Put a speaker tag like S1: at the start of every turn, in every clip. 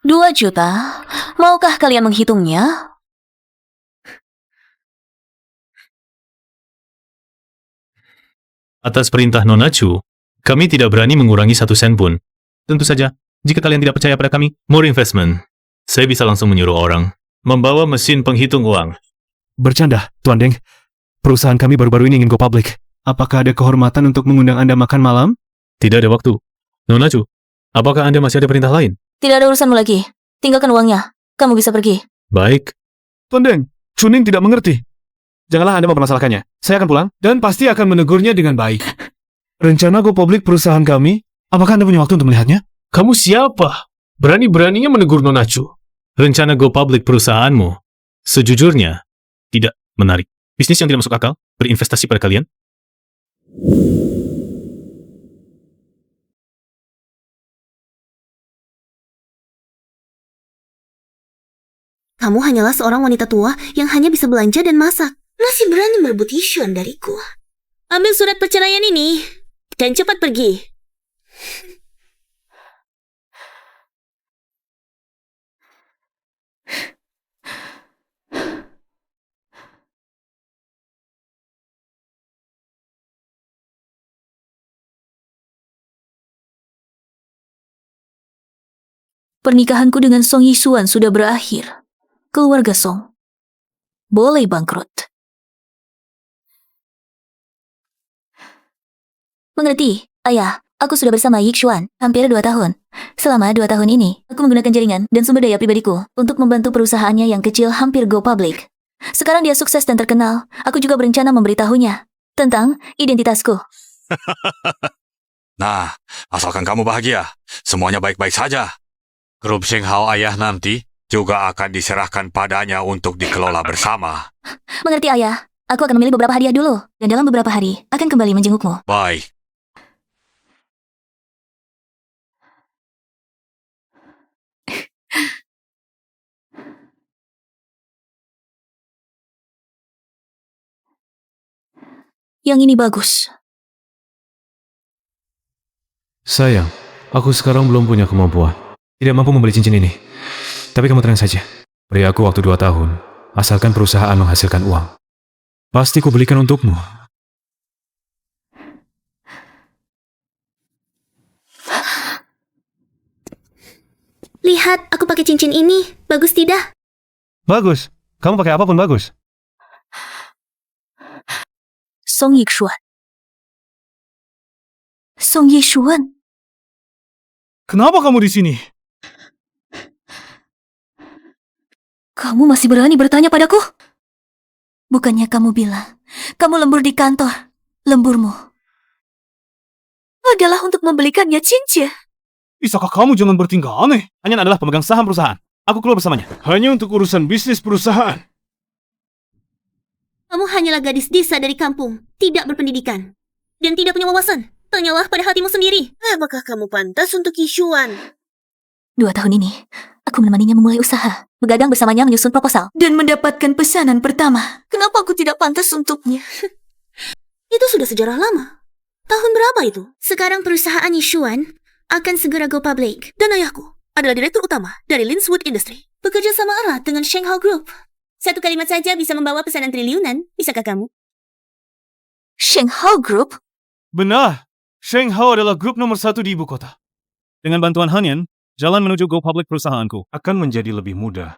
S1: 2 juta? Maukah kalian menghitungnya?
S2: Atas perintah Nona Chu, kami tidak berani mengurangi 1 sen pun. Tentu saja, jika kalian tidak percaya pada kami, more investment. Saya bisa langsung menyuruh orang membawa mesin penghitung uang.
S3: Bercanda, Tuan Deng. Perusahaan kami baru-baru ini ingin go public. Apakah ada kehormatan untuk mengundang Anda makan malam?
S2: Tidak ada waktu. Nona Chu, apakah Anda masih ada perintah lain?
S1: Tidak ada urusanmu lagi. Tinggalkan uangnya. Kamu bisa pergi.
S2: Baik.
S3: Tuan Deng, Chuning tidak mengerti. Janganlah Anda mempermasalahkannya. Saya akan pulang dan pasti akan menegurnya dengan baik. Rencana go public perusahaan kami, apakah Anda punya waktu untuk melihatnya?
S2: Kamu siapa? Berani-beraninya menegur Nona Chu. Rencana go public perusahaanmu, sejujurnya, tidak menarik. Bisnis yang tidak masuk akal, berinvestasi pada kalian.
S4: Kamu hanyalah seorang wanita tua yang hanya bisa belanja dan masak. Masih berani merebut Yishuan dariku. Ambil surat perceraian ini dan cepat pergi.
S1: Pernikahanku dengan Song Yishuan sudah berakhir. Keluarga Song boleh bangkrut. Mengerti, Ayah. Aku sudah bersama Yishuan hampir 2 tahun. Selama 2 tahun ini, aku menggunakan jaringan dan sumber daya pribadiku untuk membantu perusahaannya yang kecil hampir go public. Sekarang dia sukses dan terkenal. Aku juga berencana memberitahunya tentang identitasku.
S5: Nah, asalkan kamu bahagia, semuanya baik-baik saja. Grup Shenghao Ayah nanti juga akan diserahkan padanya untuk dikelola bersama.
S1: Mengerti, Ayah. Aku akan memilih beberapa hadiah dulu, dan dalam beberapa hari akan kembali menjengukmu.
S5: Baik.
S1: Yang ini bagus.
S3: Sayang, aku sekarang belum punya kemampuan. Tidak mampu membeli cincin ini. Tapi kamu tenang saja. Beri aku waktu 2 tahun, asalkan perusahaan menghasilkan uang. Pasti kubelikan untukmu.
S4: Lihat, aku pakai cincin ini. Bagus tidak?
S3: Bagus. Kamu pakai apapun bagus.
S1: Song Yishuan. Song Yishuan.
S3: Kenapa kamu di sini?
S1: Kamu masih berani bertanya padaku? Bukannya kamu bilang, kamu lembur di kantor. Lemburmu adalah untuk membelikannya cincin.
S3: Bisakah kamu jangan bertingkah aneh? Hanya adalah pemegang saham perusahaan. Aku keluar bersamanya. Hanya untuk urusan bisnis perusahaan.
S4: Kamu hanyalah gadis desa dari kampung, tidak berpendidikan, dan tidak punya wawasan. Tanyalah pada hatimu sendiri. Apakah kamu pantas untuk Yishuan?
S1: 2 tahun ini, aku menemaninya memulai usaha, begadang bersamanya menyusun proposal, dan mendapatkan pesanan pertama. Kenapa aku tidak pantas untuknya?
S4: Itu sudah sejarah lama. Tahun berapa itu? Sekarang perusahaan Yishuan akan segera go public. Dan ayahku adalah direktur utama dari Linswood Industry. Bekerja sama erat dengan Shenghao Group. 1 kalimat saja bisa membawa pesanan triliunan. Bisakah kamu?
S1: Shenghao Group?
S3: Benar. Shenghao adalah grup nomor 1 di ibu kota. Dengan bantuan Hanyan, jalan menuju go public perusahaanku akan menjadi lebih mudah.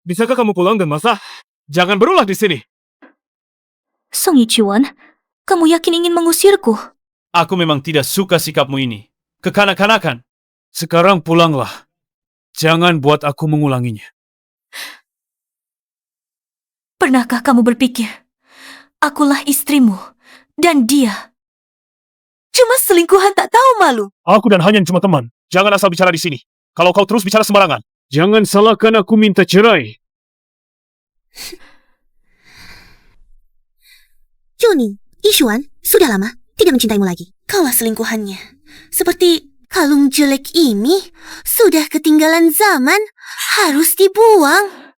S3: Bisakah kamu pulang dan masak? Jangan berulah di sini.
S1: Song Yishuan, kamu yakin ingin mengusirku?
S3: Aku memang tidak suka sikapmu ini. Kekanak-kanakan. Sekarang pulanglah. Jangan buat aku mengulanginya.
S1: Pernahkah kamu berpikir, akulah istrimu, dan dia cuma selingkuhan tak tahu malu?
S3: Aku dan Hanyan cuma teman. Jangan asal bicara di sini. Kalau kau terus bicara sembarangan. Jangan salahkan aku minta cerai.
S4: Johnny, Yishuan sudah lama tidak mencintaimu lagi. Kaulah selingkuhannya. Seperti kalung jelek ini sudah ketinggalan zaman, harus dibuang.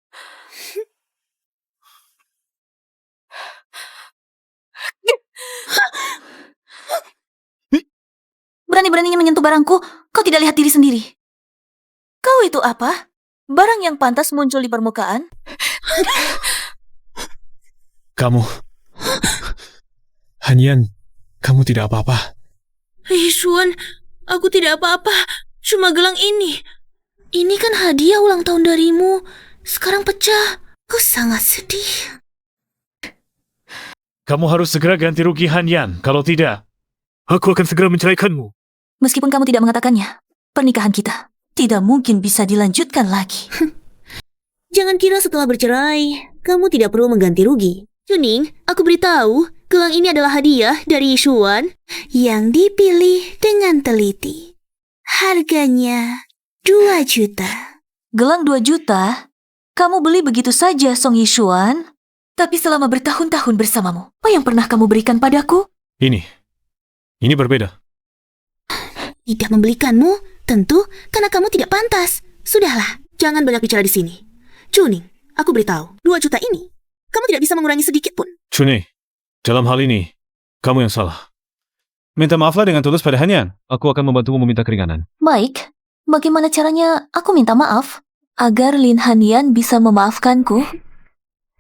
S1: Berani-beraninya menyentuh barangku, kau tidak lihat diri sendiri. Kau itu apa? Barang yang pantas muncul di permukaan?
S3: Kamu... Hanyan, kamu tidak apa-apa.
S4: Xuan, aku tidak apa-apa. Cuma gelang ini. Ini kan hadiah ulang tahun darimu. Sekarang pecah. Kau sangat sedih.
S3: Kamu harus segera ganti rugi Hanyan. Kalau tidak, aku akan segera menceraikanmu.
S1: Meskipun kamu tidak mengatakannya, pernikahan kita tidak mungkin bisa dilanjutkan lagi.
S4: Jangan kira setelah bercerai, kamu tidak perlu mengganti rugi. Juning, aku beritahu, gelang ini adalah hadiah dari Xuan yang dipilih dengan teliti. Harganya 2 juta.
S1: Gelang 2 juta? Kamu beli begitu saja, Song Yishuan? Tapi selama bertahun-tahun bersamamu, apa yang pernah kamu berikan padaku?
S3: Ini berbeda.
S4: Tidak membelikanmu, tentu karena kamu tidak pantas. Sudahlah, jangan banyak bicara di sini. Juning, aku beritahu, 2 juta ini, kamu tidak bisa mengurangi sedikit pun.
S3: Chuni, dalam hal ini, kamu yang salah. Minta maaflah dengan tulus pada Hanyan. Aku akan membantumu meminta keringanan.
S1: Baik, bagaimana caranya aku minta maaf agar Lin Hanyan bisa memaafkanku?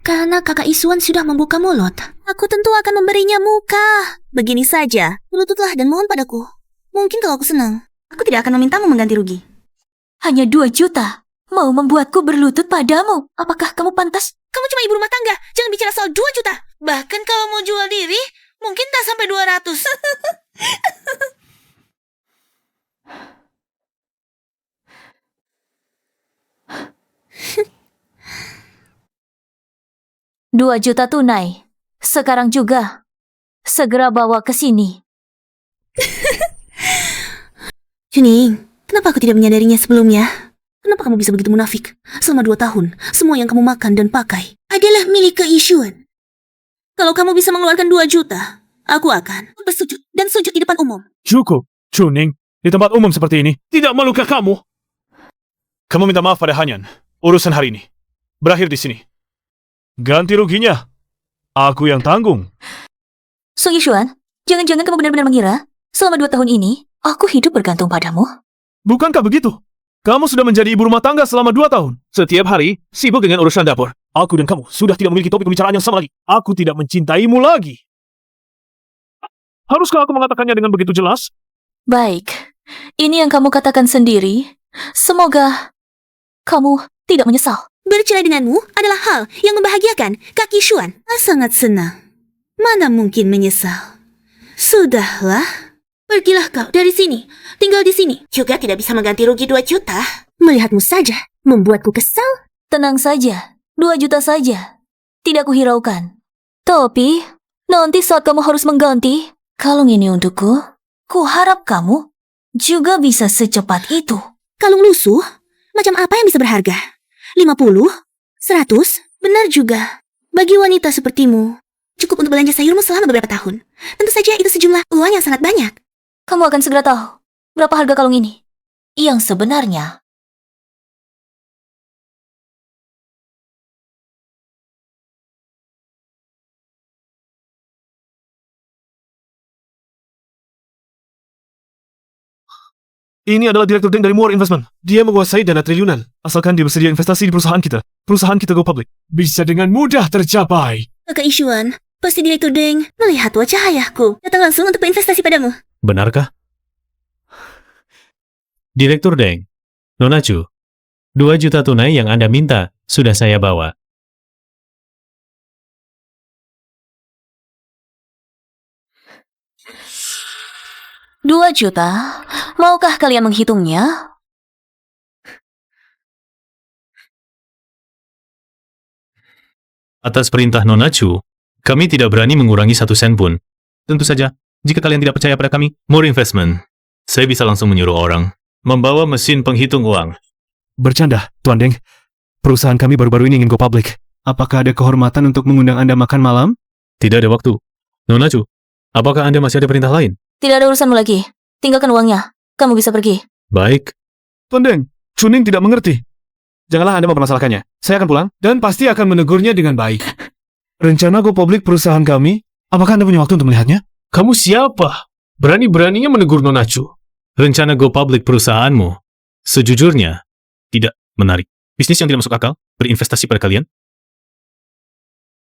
S4: Karena kakak Isuan sudah membuka mulut, aku tentu akan memberinya muka. Begini saja, berlututlah dan mohon padaku. Mungkin kalau aku senang, aku tidak akan memintamu mengganti rugi.
S1: Hanya 2 juta? Mau membuatku berlutut padamu? Apakah kamu pantas?
S4: Kamu cuma ibu rumah tangga, jangan bicara soal 2 juta. Bahkan kalau mau jual diri, mungkin tak sampai 200.
S1: 2 juta tunai. Sekarang juga. Segera bawa ke sini.
S4: Juning, kenapa aku tidak menyadarinya sebelumnya? Kenapa kamu bisa begitu munafik? Selama 2 tahun, semua yang kamu makan dan pakai adalah milik ke Isuan. Kalau kamu bisa mengeluarkan 2 juta, aku akan bersujud dan sujud di depan umum.
S3: Cukup, Chuning. Di tempat umum seperti ini, tidak maluka kamu? Kamu minta maaf pada Hanyan. Urusan hari ini berakhir di sini. Ganti ruginya, aku yang tanggung.
S1: Song Yishuan, jangan-jangan kamu benar-benar mengira selama 2 tahun ini aku hidup bergantung padamu?
S3: Bukankah begitu? Kamu sudah menjadi ibu rumah tangga selama 2 tahun. Setiap hari sibuk dengan urusan dapur. Aku dan kamu sudah tidak memiliki topik pembicaraan yang sama lagi. Aku tidak mencintaimu lagi. Haruskah aku mengatakannya dengan begitu jelas?
S1: Baik, ini yang kamu katakan sendiri. Semoga kamu tidak menyesal.
S4: Bercerai denganmu adalah hal yang membahagiakan kaki Xuan. Sangat senang. Mana mungkin menyesal. Sudahlah. Pergilah kau dari sini. Tinggal di sini. Juga tidak bisa mengganti rugi 2 juta. Melihatmu saja membuatku kesal.
S1: Tenang saja, 2 juta saja. Tidak kuhiraukan. Tapi, nanti saat kamu harus mengganti kalung ini untukku, kuharap kamu juga bisa secepat itu.
S4: Kalung lusuh? Macam apa yang bisa berharga? 50? 100? Benar juga. Bagi wanita sepertimu, cukup untuk belanja sayurmu selama beberapa tahun. Tentu saja itu sejumlah uang yang sangat banyak.
S1: Kamu akan segera tahu berapa harga kalung ini yang sebenarnya.
S3: Ini adalah Direktur Deng dari Moore Investment. Dia menguasai dana triliunan. Asalkan dia bersedia investasi di perusahaan kita. Perusahaan kita go public. Bisa dengan mudah tercapai.
S4: Kakak Isuan, pasti Direktur Deng melihat wajah ayahku datang langsung untuk berinvestasi padamu.
S2: Benarkah? Direktur Deng, Nona Chu, 2 juta tunai yang Anda minta sudah saya bawa.
S1: $2 juta? Maukah kalian menghitungnya?
S2: Atas perintah Nona Chu, kami tidak berani mengurangi 1 sen pun. Tentu saja, jika kalian tidak percaya pada kami, Moore Investment, saya bisa langsung menyuruh orang membawa mesin penghitung uang.
S3: Bercanda, Tuan Deng. Perusahaan kami baru-baru ini ingin go public. Apakah ada kehormatan untuk mengundang Anda makan malam?
S2: Tidak ada waktu. Nona Chu, apakah Anda masih ada perintah lain?
S1: Tidak ada urusanmu lagi. Tinggalkan uangnya. Kamu bisa pergi.
S2: Baik.
S3: Tuan Deng, Chuning tidak mengerti. Janganlah Anda mempermasalahkannya. Saya akan pulang dan pasti akan menegurnya dengan baik. Rencana go public perusahaan kami, apakah Anda punya waktu untuk melihatnya?
S2: Kamu siapa? Berani-beraninya menegur Nona Chu. rencana go public perusahaanmu sejujurnya tidak menarik. Bisnis yang tidak masuk akal, berinvestasi pada kalian.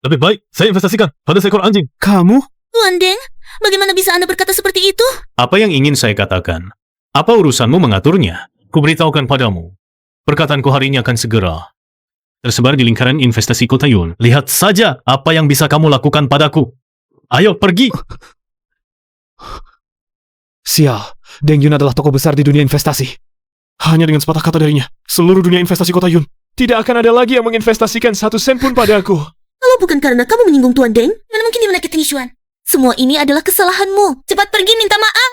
S2: Lebih baik saya investasikan pada seekor anjing.
S3: Kamu?
S4: Tuan Deng, bagaimana bisa Anda berkata seperti itu?
S2: Apa yang ingin saya katakan? Apa urusanmu mengaturnya? Kuberitahukan padamu. Perkataanku hari ini akan segera tersebar di lingkaran investasi Kota Yun. Lihat saja apa yang bisa kamu lakukan padaku. Ayo, pergi!
S3: Sial, Deng Yun adalah tokoh besar di dunia investasi. Hanya dengan sepatah kata darinya, seluruh dunia investasi Kota Yun tidak akan ada lagi yang menginvestasikan 1 sen pun pada aku.
S4: Kalau bukan karena kamu menyinggung Tuan Deng, mana mungkin dia menyakiti Xuan? Semua ini adalah kesalahanmu. Cepat pergi minta maaf.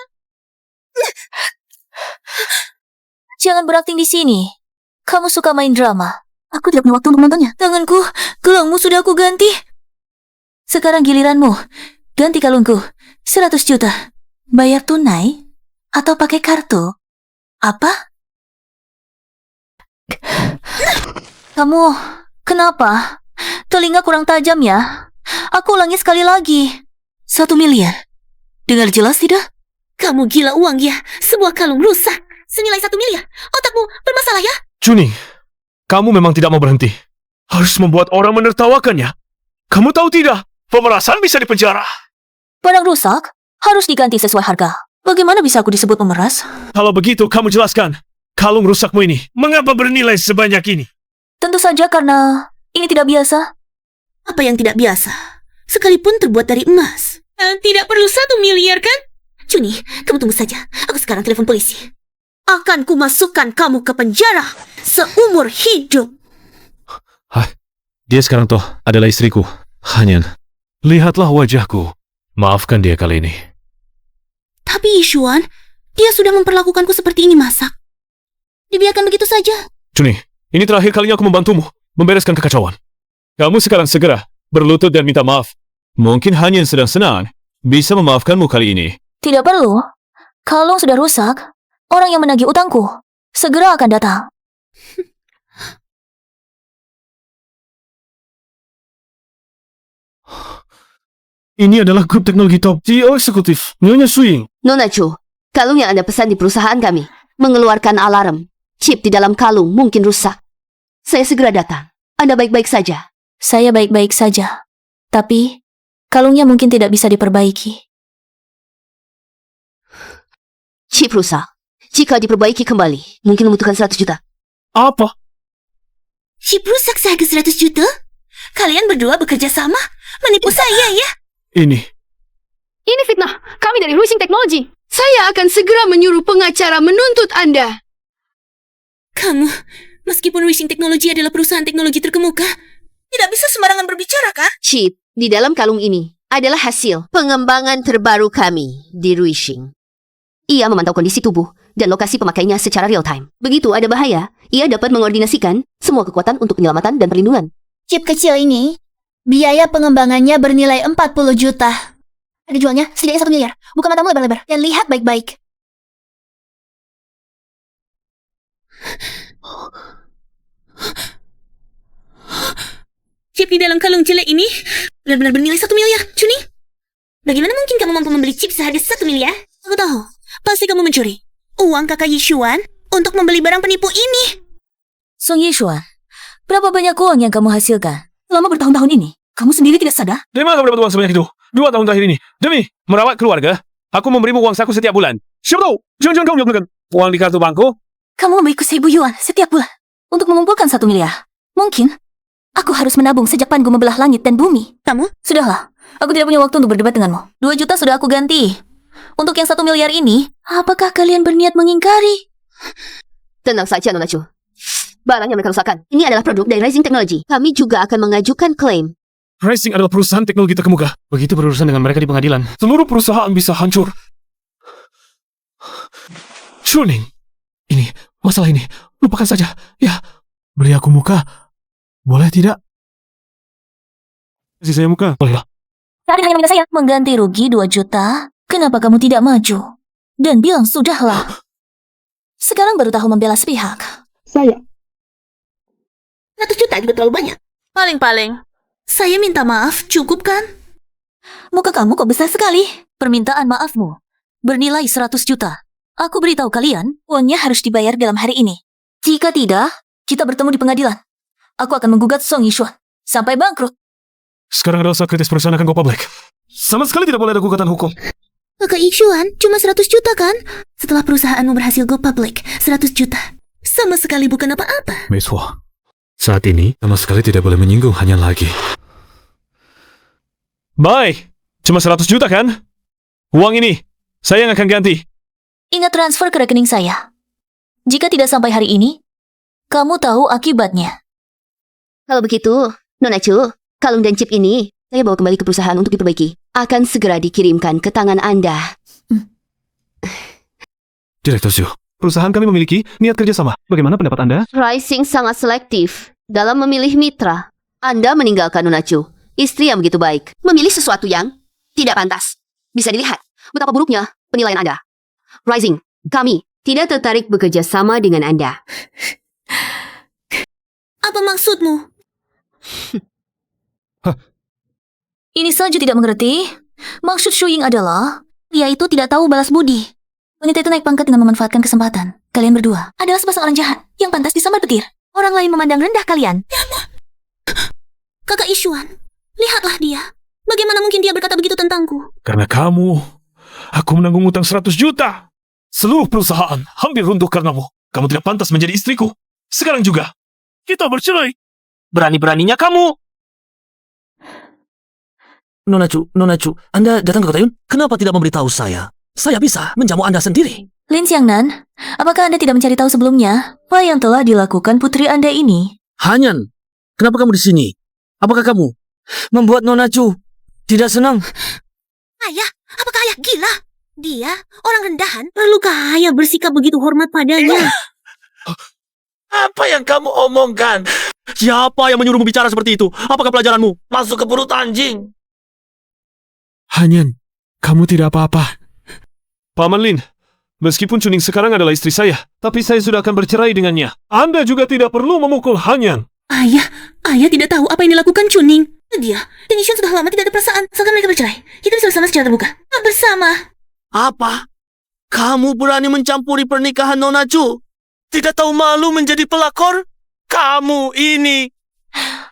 S1: Jangan berakting di sini. Kamu suka main drama. Aku tidak punya waktu untuk menontonnya. Tanganku, gelangmu sudah aku ganti. Sekarang giliranmu. Ganti kalungku. 100 juta. Bayar tunai? Atau pakai kartu? Apa? Kamu, kenapa? Telinga kurang tajam ya? Aku ulangi sekali lagi. 1 miliar. Dengar jelas tidak?
S4: Kamu gila uang ya? Sebuah kalung rusak. Senilai 1 miliar. Otakmu bermasalah ya?
S3: Juning, kamu memang tidak mau berhenti. Harus membuat orang menertawakannya. Kamu tahu tidak? Pemerasan bisa dipenjara.
S1: Barang rusak harus diganti sesuai harga. Bagaimana bisa aku disebut pemeras?
S3: Kalau begitu, kamu jelaskan. Kalung rusakmu ini, mengapa bernilai sebanyak ini?
S1: Tentu saja karena ini tidak biasa.
S4: Apa yang tidak biasa? Sekalipun terbuat dari emas. Tidak perlu 1 miliar kan? Juni, kamu tunggu saja. Aku sekarang telepon polisi. Akan kumasukkan kamu ke penjara seumur hidup.
S3: Dia sekarang toh adalah istriku. Hanyan, lihatlah wajahku. Maafkan dia kali ini.
S4: Tapi Xuan, dia sudah memperlakukanku seperti ini masak. Dibiarkan begitu saja.
S3: Juni, ini terakhir kalinya aku membantumu membereskan kekacauan. Kamu sekarang segera berlutut dan minta maaf. Mungkin Hanyan sedang senang bisa memaafkanmu kali ini.
S1: Tidak perlu. Kalung sudah rusak. Orang yang menagih utangku segera akan datang.
S3: Ini adalah grup teknologi top CEO eksekutif, Nyonya Suying.
S6: Nona Chu, kalung yang Anda pesan di perusahaan kami mengeluarkan alarm. Chip di dalam kalung mungkin rusak. Saya segera datang. Anda baik-baik saja.
S1: Saya baik-baik saja. Tapi kalungnya mungkin tidak bisa diperbaiki.
S6: Chip rusak. Jika diperbaiki kembali, mungkin membutuhkan 100 juta.
S3: Apa?
S4: Chip rusak seharga 100 juta? Kalian berdua bekerja sama? Menipu saya ya?
S6: Ini fitnah. Kami dari Ruishing Technology. Saya akan segera menyuruh pengacara menuntut Anda.
S4: Kamu, meskipun Wishing Technology adalah perusahaan teknologi terkemuka, tidak bisa sembarangan berbicara, kan?
S6: Chip di dalam kalung ini adalah hasil pengembangan terbaru kami di Ruishing. Ia memantau kondisi tubuh dan lokasi pemakainya secara real time. Begitu ada bahaya, ia dapat mengordinasikan semua kekuatan untuk penyelamatan dan perlindungan.
S1: Chip kecil ini, biaya pengembangannya bernilai 40 juta. Ada jualnya setidaknya 1 miliar. Buka matamu lebar-lebar dan lihat baik-baik.
S4: Chip di dalam kalung jelek ini benar-benar bernilai 1 miliar, Juni. Bagaimana mungkin kamu mampu membeli chip seharga 1 miliar? Aku tahu, pasti kamu mencuri uang kakak Yishuan untuk membeli barang penipu ini.
S1: Song Yishuan, berapa banyak uang yang kamu hasilkan selama bertahun-tahun ini? Kamu sendiri tidak sadar?
S3: Dari mana kamu dapat uang sebanyak itu? 2 tahun terakhir ini. Demi merawat keluarga, aku memberimu uang saku setiap bulan. Siapa tahu? Jangan. Uang di kartu bangku?
S1: Kamu memberiku 1.000 yuan setiap bulan untuk mengumpulkan 1 miliar. Mungkin aku harus menabung sejak Pangu membelah langit dan bumi.
S4: Kamu?
S1: Sudahlah, aku tidak punya waktu untuk berdebat denganmu. 2 juta sudah aku ganti. Untuk yang 1 miliar ini, apakah kalian berniat mengingkari?
S6: Tenang saja, Nona Chu. Barang yang mereka rusakkan, ini adalah produk dari Rising Technology. Kami juga akan mengajukan klaim.
S3: Rising adalah perusahaan teknologi terkemuka. Begitu berurusan dengan mereka di pengadilan, seluruh perusahaan bisa hancur. Chuning, masalah ini, lupakan saja. Ya, beri aku muka. Boleh tidak? Kasih saya muka. Bolehlah.
S1: Kalian hanya meminta saya mengganti rugi 2 juta. Kenapa kamu tidak maju? Dan bilang sudahlah. Sekarang baru tahu membela sepihak.
S4: 100 juta juga terlalu banyak. Paling-paling, saya minta maaf, cukup kan?
S1: Muka kamu kok besar sekali? Permintaan maafmu bernilai 100 juta. Aku beritahu kalian, uangnya harus dibayar dalam hari ini. Jika tidak, kita bertemu di pengadilan. Aku akan menggugat Song Yishuan sampai bangkrut.
S3: Sekarang rasa kritis perusahaan akan go public. Sama sekali tidak boleh ada gugatan hukum.
S4: Kakak Yishuan, cuma 100 juta kan? Setelah perusahaanmu berhasil go public, 100 juta. Sama sekali bukan apa-apa.
S3: Miss Hua, saat ini sama sekali tidak boleh menyinggung hanya lagi. Bye, cuma 100 juta kan? Uang ini, saya yang akan ganti.
S1: Ingat transfer ke rekening saya. Jika tidak sampai hari ini, kamu tahu akibatnya.
S6: Kalau begitu, Nona Chu, kalung dan chip ini saya bawa kembali ke perusahaan untuk diperbaiki. Akan segera dikirimkan ke tangan Anda.
S3: Direktur Zhu, perusahaan kami memiliki niat kerjasama. Bagaimana pendapat Anda?
S6: Rising sangat selektif dalam memilih mitra. Anda meninggalkan Nona Chu, istri yang begitu baik, memilih sesuatu yang tidak pantas. Bisa dilihat betapa buruknya penilaian Anda. Rising, kami tidak tertarik bekerja sama dengan Anda.
S4: Apa maksudmu?
S1: Ini saja tidak mengerti. Maksud Shu Ying adalah, dia itu tidak tahu balas budi. Wanita itu naik pangkat dengan memanfaatkan kesempatan. Kalian berdua adalah sepasang orang jahat yang pantas disambar petir. Orang lain memandang rendah kalian.
S4: Kakak Yishuan, lihatlah dia. Bagaimana mungkin dia berkata begitu tentangku?
S3: Karena kamu, aku menanggung utang 100 juta. Seluruh perusahaan hampir runtuh karenamu. Kamu tidak pantas menjadi istriku. Sekarang juga, kita bercerai. Berani-beraninya kamu.
S7: Nona Chu, Anda datang ke Kota Yun? Kenapa tidak memberitahu saya? Saya bisa menjamu Anda sendiri.
S1: Lin Xiangnan, apakah Anda tidak mencari tahu sebelumnya apa yang telah dilakukan putri Anda ini?
S7: Hanyan, kenapa kamu di sini? Apakah kamu membuat Nona Chu tidak senang?
S4: Ayah, apakah ayah gila? Dia orang rendahan, perlukah ayah bersikap begitu hormat padanya?
S7: Apa yang kamu omongkan? Siapa yang menyuruhmu bicara seperti itu? Apakah pelajaranmu masuk ke perut anjing?
S3: Hanyan, kamu tidak apa-apa. Paman Lin, meskipun Chuning sekarang adalah istri saya, tapi saya sudah akan bercerai dengannya. Anda juga tidak perlu memukul Hanyan.
S4: Ayah tidak tahu apa yang dilakukan Chuning. Dia dan Yishuan sudah lama tidak ada perasaan. Asalkan mereka bercerai, kita bisa bersama secara terbuka. Bersama.
S7: Apa? Kamu berani mencampuri pernikahan Nona Chu? Tidak tahu malu menjadi pelakor? Kamu ini...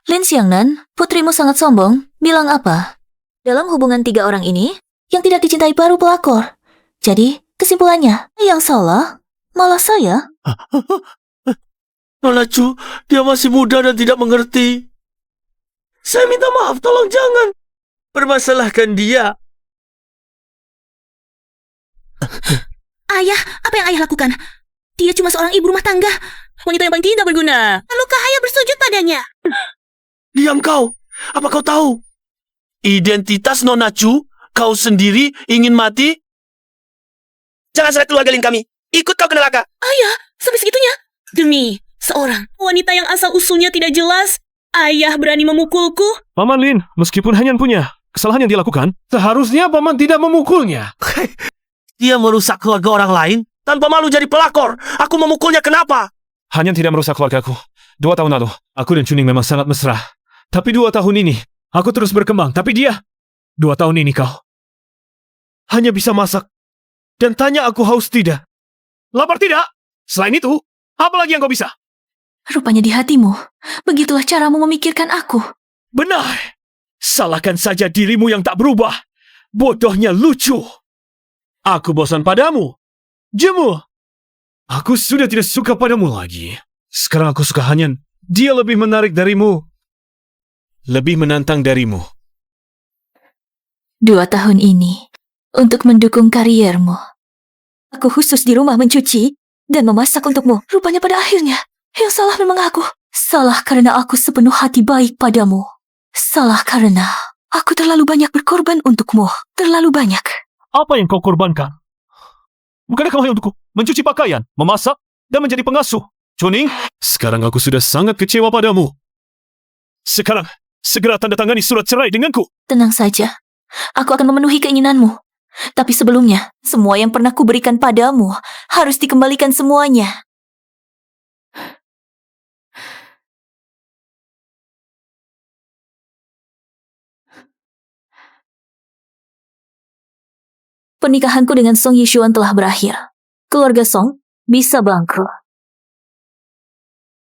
S1: Lin Xiangnan, putrimu sangat sombong. Bilang apa? Dalam hubungan 3 orang ini, yang tidak dicintai baru pelakor. Jadi, kesimpulannya, yang salah malah saya.
S7: Nona Chu, dia masih muda dan tidak mengerti. Saya minta maaf, tolong jangan permasalahkan dia.
S4: Ayah, apa yang ayah lakukan? Dia cuma seorang ibu rumah tangga. Wanita yang paling tidak berguna. Lalu ayah bersujud padanya?
S7: Diam kau. Apa kau tahu? Identitas Nona Chu, kau sendiri ingin mati? Jangan seret keluarga Lin kami. Ikut kau ke neraka.
S4: Ayah, sampai segitunya? Demi seorang wanita yang asal-usulnya tidak jelas, ayah berani memukulku?
S3: Paman Lin, meskipun Hanyan punya kesalahan yang dia lakukan, seharusnya Paman tidak memukulnya.
S7: Dia merusak keluarga orang lain tanpa malu jadi pelakor. Aku memukulnya kenapa?
S3: Hanyan tidak merusak keluargaku. 2 tahun lalu, aku dan Chuning memang sangat mesra. Tapi 2 tahun ini, aku terus berkembang. Tapi dia, 2 tahun ini kau hanya bisa masak dan tanya aku haus tidak. Lapar tidak? Selain itu, apa lagi yang kau bisa?
S1: Rupanya di hatimu, begitulah caramu memikirkan aku.
S3: Benar. Salahkan saja dirimu yang tak berubah. Bodohnya lucu. Aku bosan padamu. Jemu. Aku sudah tidak suka padamu lagi. Sekarang aku suka Hanyan. Dia lebih menarik darimu. Lebih menantang darimu.
S1: 2 tahun ini, untuk mendukung kariermu. Aku khusus di rumah mencuci dan memasak untukmu. Rupanya pada akhirnya, yang salah memang aku. Salah karena aku sepenuh hati baik padamu. Salah karena aku terlalu banyak berkorban untukmu. Terlalu banyak.
S3: Apa yang kau korbankan? Bukankah kau hanya untukku mencuci pakaian, memasak, dan menjadi pengasuh? Chuning, sekarang aku sudah sangat kecewa padamu. Sekarang, segera tanda tangani surat cerai denganku.
S1: Tenang saja. Aku akan memenuhi keinginanmu. Tapi sebelumnya, semua yang pernah kuberikan padamu harus dikembalikan semuanya. Pernikahanku dengan Song Yishuan telah berakhir. keluarga Song bisa bangkrut.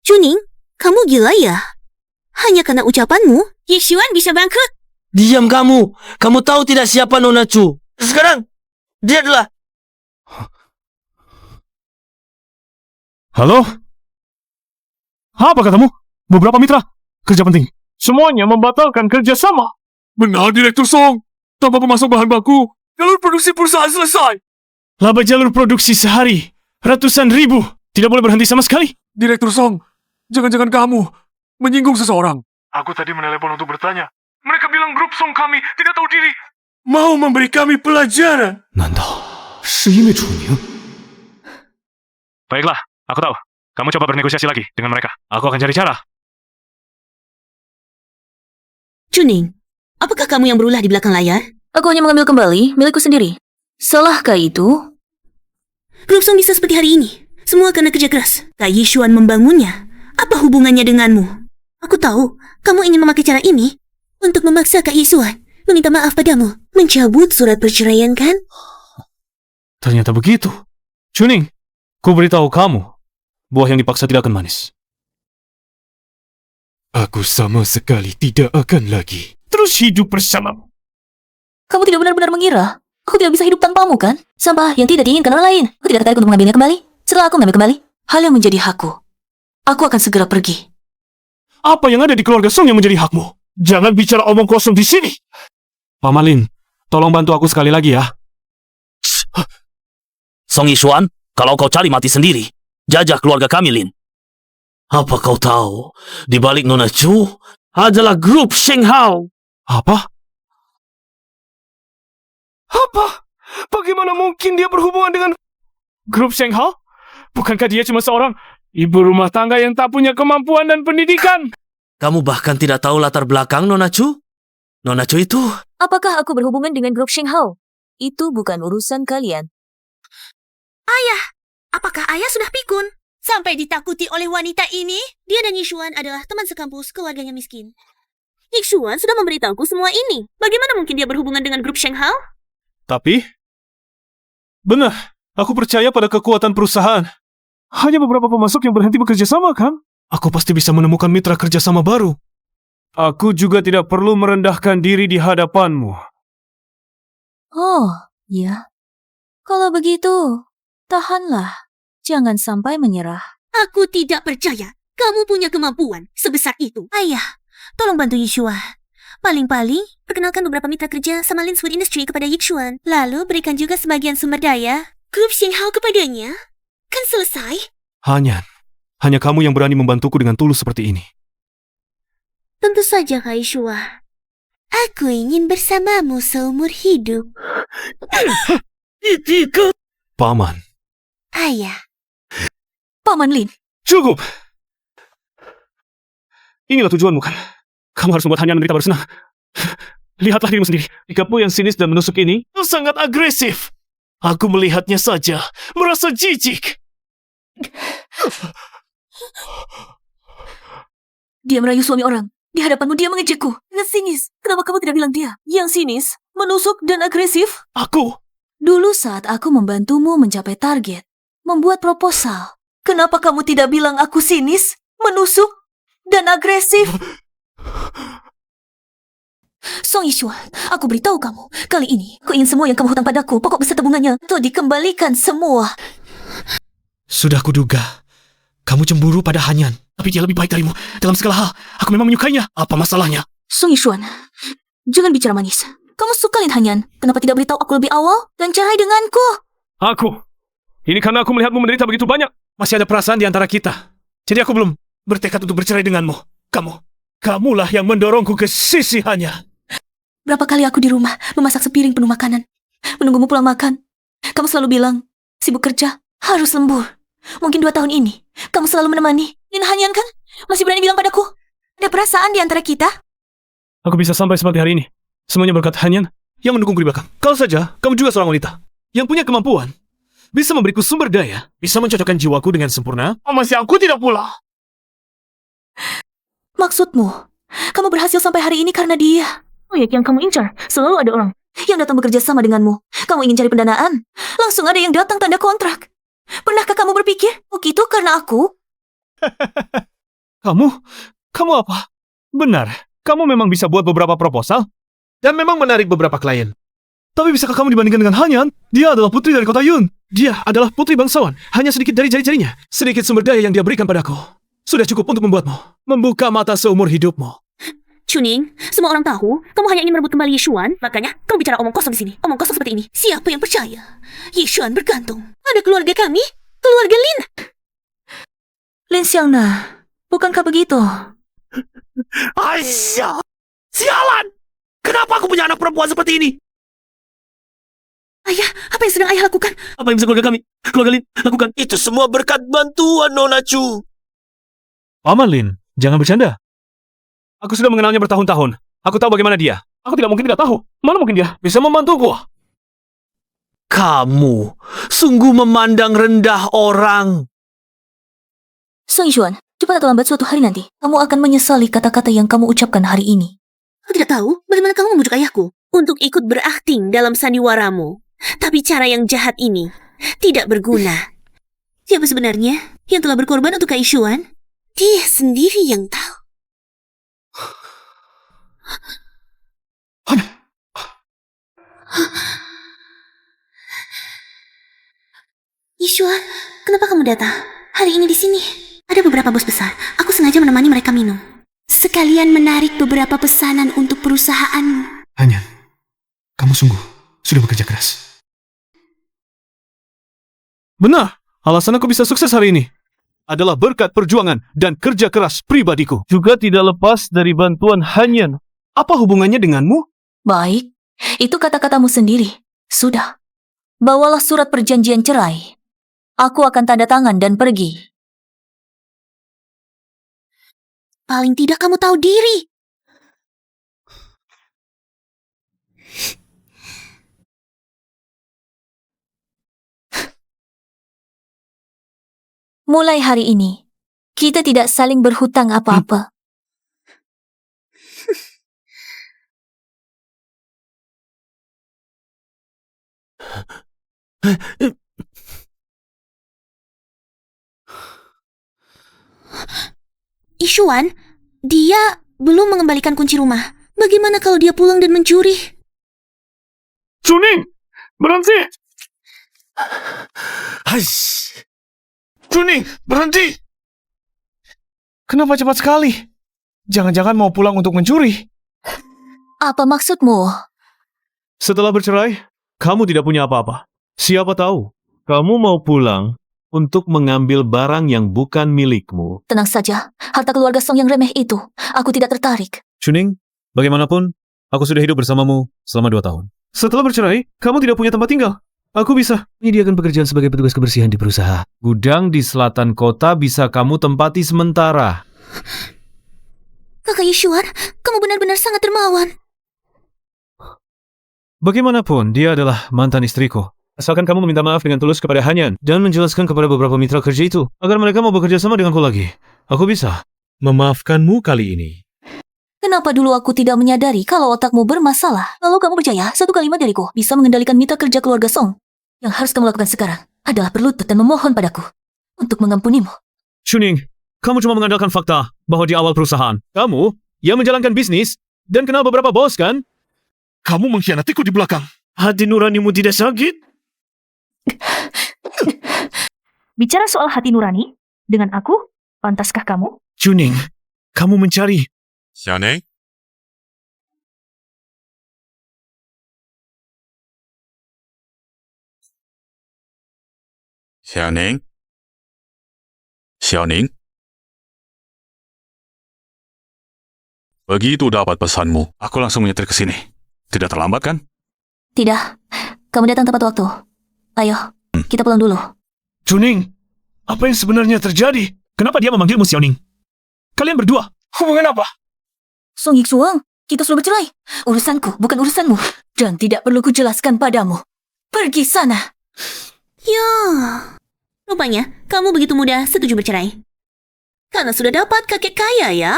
S4: Juning, kamu gila ya? Hanya karena ucapanmu, Yishuan bisa bangkrut.
S7: Diam kamu. Kamu tahu tidak siapa Nona Chu. Sekarang, dia adalah...
S3: Halo? Apa katamu? Beberapa mitra. Kerja penting. Semuanya membatalkan kerjasama.
S5: Benar, Direktur Song. Tanpa pemasok bahan baku, jalur produksi perusahaan selesai.
S3: Laba jalur produksi sehari. Ratusan ribu. Tidak boleh berhenti sama sekali.
S5: Direktur Song, jangan-jangan kamu menyinggung seseorang. Aku tadi menelepon untuk bertanya. Mereka bilang grup Song kami tidak tahu diri.
S7: Mau memberi kami pelajaran.
S3: Baiklah, aku tahu. Kamu coba bernegosiasi lagi dengan mereka. Aku akan cari cara.
S4: Juning, apakah kamu yang berulah di belakang layar?
S1: Aku hanya mengambil kembali milikku sendiri. Salahkah itu?
S4: Grup Song bisa seperti hari ini. Semua karena kerja keras. Kak Yishuan membangunnya. Apa hubungannya denganmu? Aku tahu, kamu ingin memakai cara ini untuk memaksa Kak Yishuan meminta maaf padamu. Mencabut surat perceraian, kan?
S3: Ternyata begitu. Juning, ku beritahu kamu, buah yang dipaksa tidak akan manis.
S5: Aku sama sekali tidak akan lagi.
S3: Terus hidup bersamamu.
S1: Kamu tidak benar-benar mengira aku tidak bisa hidup tanpamu, kan? Sampah yang tidak diinginkan orang lain. Aku tidak tertarik untuk mengambilnya kembali. Setelah aku mengambil kembali, hal yang menjadi hakku, aku akan segera pergi.
S3: Apa yang ada di keluarga Song yang menjadi hakmu? Jangan bicara omong kosong di sini. Paman Lin, tolong bantu aku sekali lagi ya.
S7: Song Yishuan, kalau kau cari mati sendiri, jajah keluarga kami, Lin. Apa kau tahu, di balik Nona Chu adalah grup Sheng Hao.
S3: Apa? Apa? Bagaimana mungkin dia berhubungan dengan grup Sheng Hao? Bukankah dia cuma seorang ibu rumah tangga yang tak punya kemampuan dan pendidikan?
S7: Kamu bahkan tidak tahu latar belakang Nona Chu? Nona Chu itu...
S1: Apakah aku berhubungan dengan grup Sheng Hao? Itu bukan urusan kalian.
S4: Ayah, apakah ayah sudah pikun? Sampai ditakuti oleh wanita ini? Dia dan Yishuan adalah teman sekampus keluarganya miskin. Yishuan sudah memberitahuku semua ini. Bagaimana mungkin dia berhubungan dengan grup Sheng Hao?
S3: Tapi, benar, aku percaya pada kekuatan perusahaan. Hanya beberapa pemasok yang berhenti bekerja sama, kan? Aku pasti bisa menemukan mitra kerjasama baru. Aku juga tidak perlu merendahkan diri di hadapanmu.
S1: Oh, ya. Kalau begitu, tahanlah. Jangan sampai menyerah.
S4: Aku tidak percaya kamu punya kemampuan sebesar itu. Ayah, tolong bantu Yishuan. Paling-paling, perkenalkan beberapa mitra kerja sama Linswood Industry kepada Yishuan. Lalu berikan juga sebagian sumber daya grup Sheng Hao kepadanya. Kan selesai?
S3: Hanya kamu yang berani membantuku dengan tulus seperti ini.
S4: Tentu saja, Kak Yishuan. Aku ingin bersamamu seumur hidup.
S3: Paman.
S4: Ayah.
S1: Paman Lin,
S3: Cukup! Inilah tujuanmu, kan? Kamu harus membuat Hanyan menderita baru senang. Lihatlah dirimu sendiri. Sikapmu yang sinis dan menusuk ini sangat agresif. Aku melihatnya saja, merasa jijik.
S1: dia merayu suami orang. Di hadapanmu dia mengejekku. Dengan sinis. Kenapa kamu tidak bilang dia yang sinis, menusuk, dan agresif?
S3: Aku?
S1: Dulu saat aku membantumu mencapai target, membuat proposal, kenapa kamu tidak bilang aku sinis, menusuk, dan agresif? Song Yishuan, aku beritahu kamu, kali ini aku ingin semua yang kamu hutang padaku, pokok beserta bunganya, telah dikembalikan semua.
S3: Sudah kuduga. Kamu cemburu pada Hanyan, tapi dia lebih baik darimu. Dalam segala hal, aku memang menyukainya. Apa masalahnya?
S1: Song Yishuan, jangan bicara manis. Kamu suka Lin Hanyan, kenapa tidak beritahu aku lebih awal dan cerai denganku?
S3: Aku? Ini karena aku melihatmu menderita begitu banyak. Masih ada perasaan di antara kita. Jadi aku belum bertekad untuk bercerai denganmu. Kamulah yang mendorongku ke sisi Hanyan.
S1: Berapa kali aku di rumah memasak sepiring penuh makanan, menunggumu pulang makan. Kamu selalu bilang, sibuk kerja, harus lembur. Mungkin 2 tahun ini, kamu selalu menemani. Lin Hanyan kan? Masih berani bilang padaku, ada perasaan di antara kita?
S3: Aku bisa sampai seperti hari ini. Semuanya berkat Hanyan yang mendukungku di belakang. Kalau saja, kamu juga seorang wanita yang punya kemampuan, bisa memberiku sumber daya, bisa mencocokkan jiwaku dengan sempurna. Masih aku tidak pula.
S1: Maksudmu, kamu berhasil sampai hari ini karena dia. Proyek yang kamu incar, selalu ada orang yang datang bekerja sama denganmu. Kamu ingin cari pendanaan, langsung ada yang datang tanda kontrak. Pernahkah kamu berpikir, begitu karena aku?
S3: Kamu apa? Benar, kamu memang bisa buat beberapa proposal dan memang menarik beberapa klien. Tapi bisakah kamu dibandingkan dengan Hanyan? Dia adalah putri dari kota Yun. Dia adalah putri bangsawan. Hanya sedikit dari jari-jarinya. Sedikit sumber daya yang dia berikan padaku. Sudah cukup untuk membuatmu membuka mata seumur hidupmu.
S4: Chuning, semua orang tahu kamu hanya ingin merebut kembali Yishuan, makanya kamu bicara omong kosong di sini. Omong kosong seperti ini. Siapa yang percaya? Yishuan bergantung pada keluarga kami, keluarga Lin.
S1: Lin Xiangna, bukankah begitu?
S7: Aisyah! Sialan! Kenapa aku punya anak perempuan seperti ini?
S4: Ayah, apa yang sedang ayah lakukan?
S7: Apa yang bisa keluarga kami, keluarga Lin, lakukan? Itu semua berkat bantuan Nona Chu.
S3: Paman Lin, jangan bercanda. Aku sudah mengenalnya bertahun-tahun. Aku tahu bagaimana dia. Aku tidak mungkin tidak tahu. Mana mungkin dia bisa membantuku?
S7: Kamu sungguh memandang rendah orang.
S1: Song Yishuan, cepat atau lambat suatu hari nanti, kamu akan menyesali kata-kata yang kamu ucapkan hari ini.
S4: Aku tidak tahu bagaimana kamu membujuk ayahku untuk ikut berakting dalam sandiwaramu. Tapi cara yang jahat ini tidak berguna. Siapa sebenarnya yang telah berkorban untuk Kak Yishuan? Dia sendiri yang tahu. Yishuan, kenapa kamu datang? Hari ini di sini. Ada beberapa bos besar. Aku sengaja menemani mereka minum. Sekalian menarik beberapa pesanan untuk perusahaanmu.
S3: Hanyan, kamu sungguh sudah bekerja keras. Benar, alasan aku bisa sukses hari ini adalah berkat perjuangan dan kerja keras pribadiku. Juga tidak lepas dari bantuan Hanyan. Apa hubungannya denganmu?
S1: Baik, itu kata-katamu sendiri. Sudah. Bawalah surat perjanjian cerai. Aku akan tanda tangan dan pergi.
S4: Paling tidak kamu tahu diri.
S1: Mulai hari ini, kita tidak saling berhutang apa-apa.
S4: Yishuan, dia belum mengembalikan kunci rumah. Bagaimana kalau dia pulang dan mencuri?
S3: Chuning, berhenti!
S7: Aish.
S3: Chuning, berhenti! Kenapa cepat sekali? Jangan-jangan mau pulang untuk mencuri.
S1: Apa maksudmu?
S3: Setelah bercerai, kamu tidak punya apa-apa. Siapa tahu, kamu mau pulang untuk mengambil barang yang bukan milikmu.
S1: Tenang saja, harta keluarga Song yang remeh itu, aku tidak tertarik.
S3: Chuning, bagaimanapun, aku sudah hidup bersamamu selama 2 tahun. Setelah bercerai, kamu tidak punya tempat tinggal. Aku bisa menyediakan pekerjaan sebagai petugas kebersihan di perusahaan. Gudang di selatan kota bisa kamu tempati sementara.
S4: Kakak Yishuan, kamu benar-benar sangat dermawan.
S3: Bagaimanapun, dia adalah mantan istriku. Asalkan kamu meminta maaf dengan tulus kepada Hanyan dan menjelaskan kepada beberapa mitra kerja itu agar mereka mau bekerja sama denganku lagi. Aku bisa memaafkanmu kali ini.
S1: Kenapa dulu aku tidak menyadari kalau otakmu bermasalah? Lalu kamu percaya satu kalimat dariku bisa mengendalikan mitra kerja keluarga Song? Yang harus kamu lakukan sekarang adalah berlutut dan memohon padaku untuk mengampunimu.
S3: Chuning, kamu cuma mengandalkan fakta bahwa di awal perusahaan, kamu yang menjalankan bisnis dan kenal beberapa bos, kan? Kamu mengkhianatiku di belakang. Hati nuranimu tidak sakit?
S1: Bicara soal hati nurani, dengan aku, pantaskah kamu?
S3: Chuning, kamu mencari.
S5: Xiaoning? Xiaoning? Xiaoning? Begitu dapat pesanmu, aku langsung menyetir ke sini. Tidak terlambat kan?
S1: Tidak, kamu datang tepat waktu. Ayo, kita pulang dulu.
S3: Chuning, apa yang sebenarnya terjadi? Kenapa dia memanggilmu Xiaoning? Kalian berdua, hubungan apa?
S1: Song Yiksuang, kita sudah bercerai. Urusanku, bukan urusanmu. Dan tidak perlu kujelaskan padamu. Pergi sana.
S4: Ya, rupanya kamu begitu mudah setuju bercerai. Karena sudah dapat kakek kaya ya.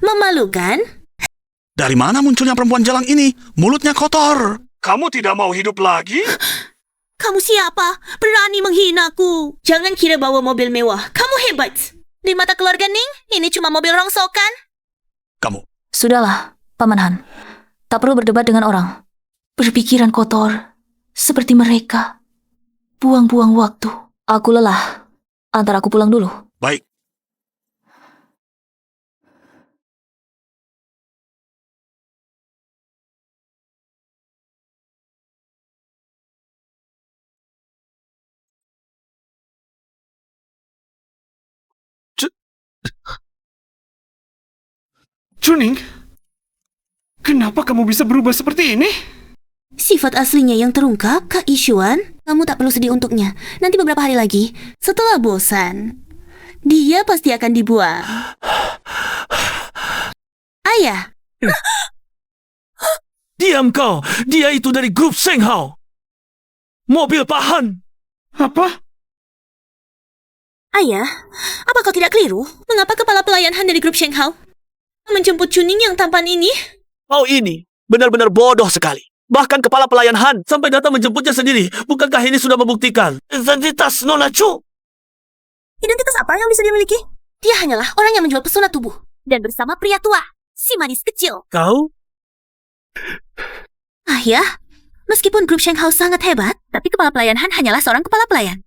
S4: Memalukan?
S5: Dari mana munculnya perempuan jalang ini? Mulutnya kotor.
S3: Kamu tidak mau hidup lagi?
S4: Kamu siapa? Berani menghinaku. Jangan kira bawa mobil mewah. Kamu hebat. Di mata keluarga Ning, ini cuma mobil rongsokan.
S5: Kamu,
S1: Sudahlah, Paman Han. Tak perlu berdebat dengan orang. Berpikiran kotor. Seperti mereka. Buang-buang waktu. Aku lelah. Antar aku pulang dulu.
S5: baik.
S3: Chuning, kenapa kamu bisa berubah seperti ini?
S4: Sifat aslinya yang terungkap, Kak Ishuan. Kamu tak perlu sedih untuknya. Nanti beberapa hari lagi, setelah bosan, dia pasti akan dibuang. Ayah,
S7: Diam kau! Dia itu dari grup Sheng Hao. Mobil Pak Han.
S3: Apa?
S4: ayah, apa kau tidak keliru? Mengapa kepala pelayan Han dari grup Sheng Hao menjemput Chuning yang tampan ini?
S7: Kau ini benar-benar bodoh sekali. Bahkan kepala pelayan Han sampai datang menjemputnya sendiri. Bukankah ini sudah membuktikan identitas Nona Chu?
S4: Identitas apa yang bisa dia miliki? Dia hanyalah orang yang menjual pesona tubuh. Dan bersama pria tua, si manis kecil.
S7: Kau?
S4: Ayah, meskipun grup Sheng Hao sangat hebat, tapi kepala pelayan Han hanyalah seorang kepala pelayan.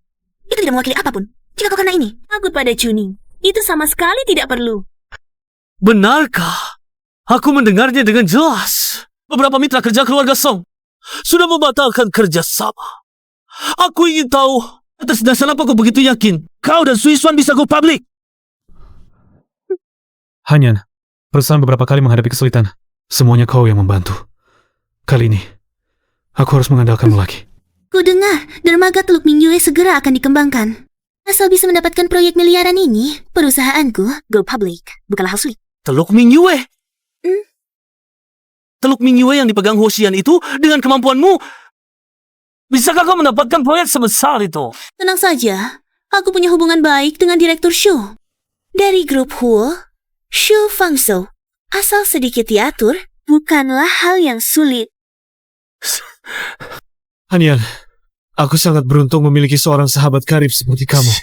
S4: Itu tidak mewakili apapun. Jika kau karena ini, takut pada Chuning, itu sama sekali tidak perlu.
S7: Benarkah? Aku mendengarnya dengan jelas. Beberapa mitra kerja keluarga Song sudah membatalkan kerjasama. Aku ingin tahu atas dasar apa kau begitu yakin kau dan Sui Suan bisa go public.
S3: Hanyan, perusahaan beberapa kali menghadapi kesulitan. Semuanya kau yang membantu. Kali ini, aku harus mengandalkanmu lagi.
S4: Ku dengar, dermaga Teluk Mingyue segera akan dikembangkan. Asal bisa mendapatkan proyek miliaran ini, perusahaanku go public. Bukanlah hal sulit.
S7: Teluk Mingyue.
S4: Hmm?
S7: Teluk Mingyue yang dipegang Hoshian itu dengan kemampuanmu. Bisakah kau mendapatkan proyek sebesar itu?
S4: Tenang saja, aku punya hubungan baik dengan Direktur Shu. Dari grup Huo, Shu Fangzhou. Asal sedikit diatur, bukanlah hal yang sulit.
S3: Hanyan, aku sangat beruntung memiliki seorang sahabat karib seperti kamu.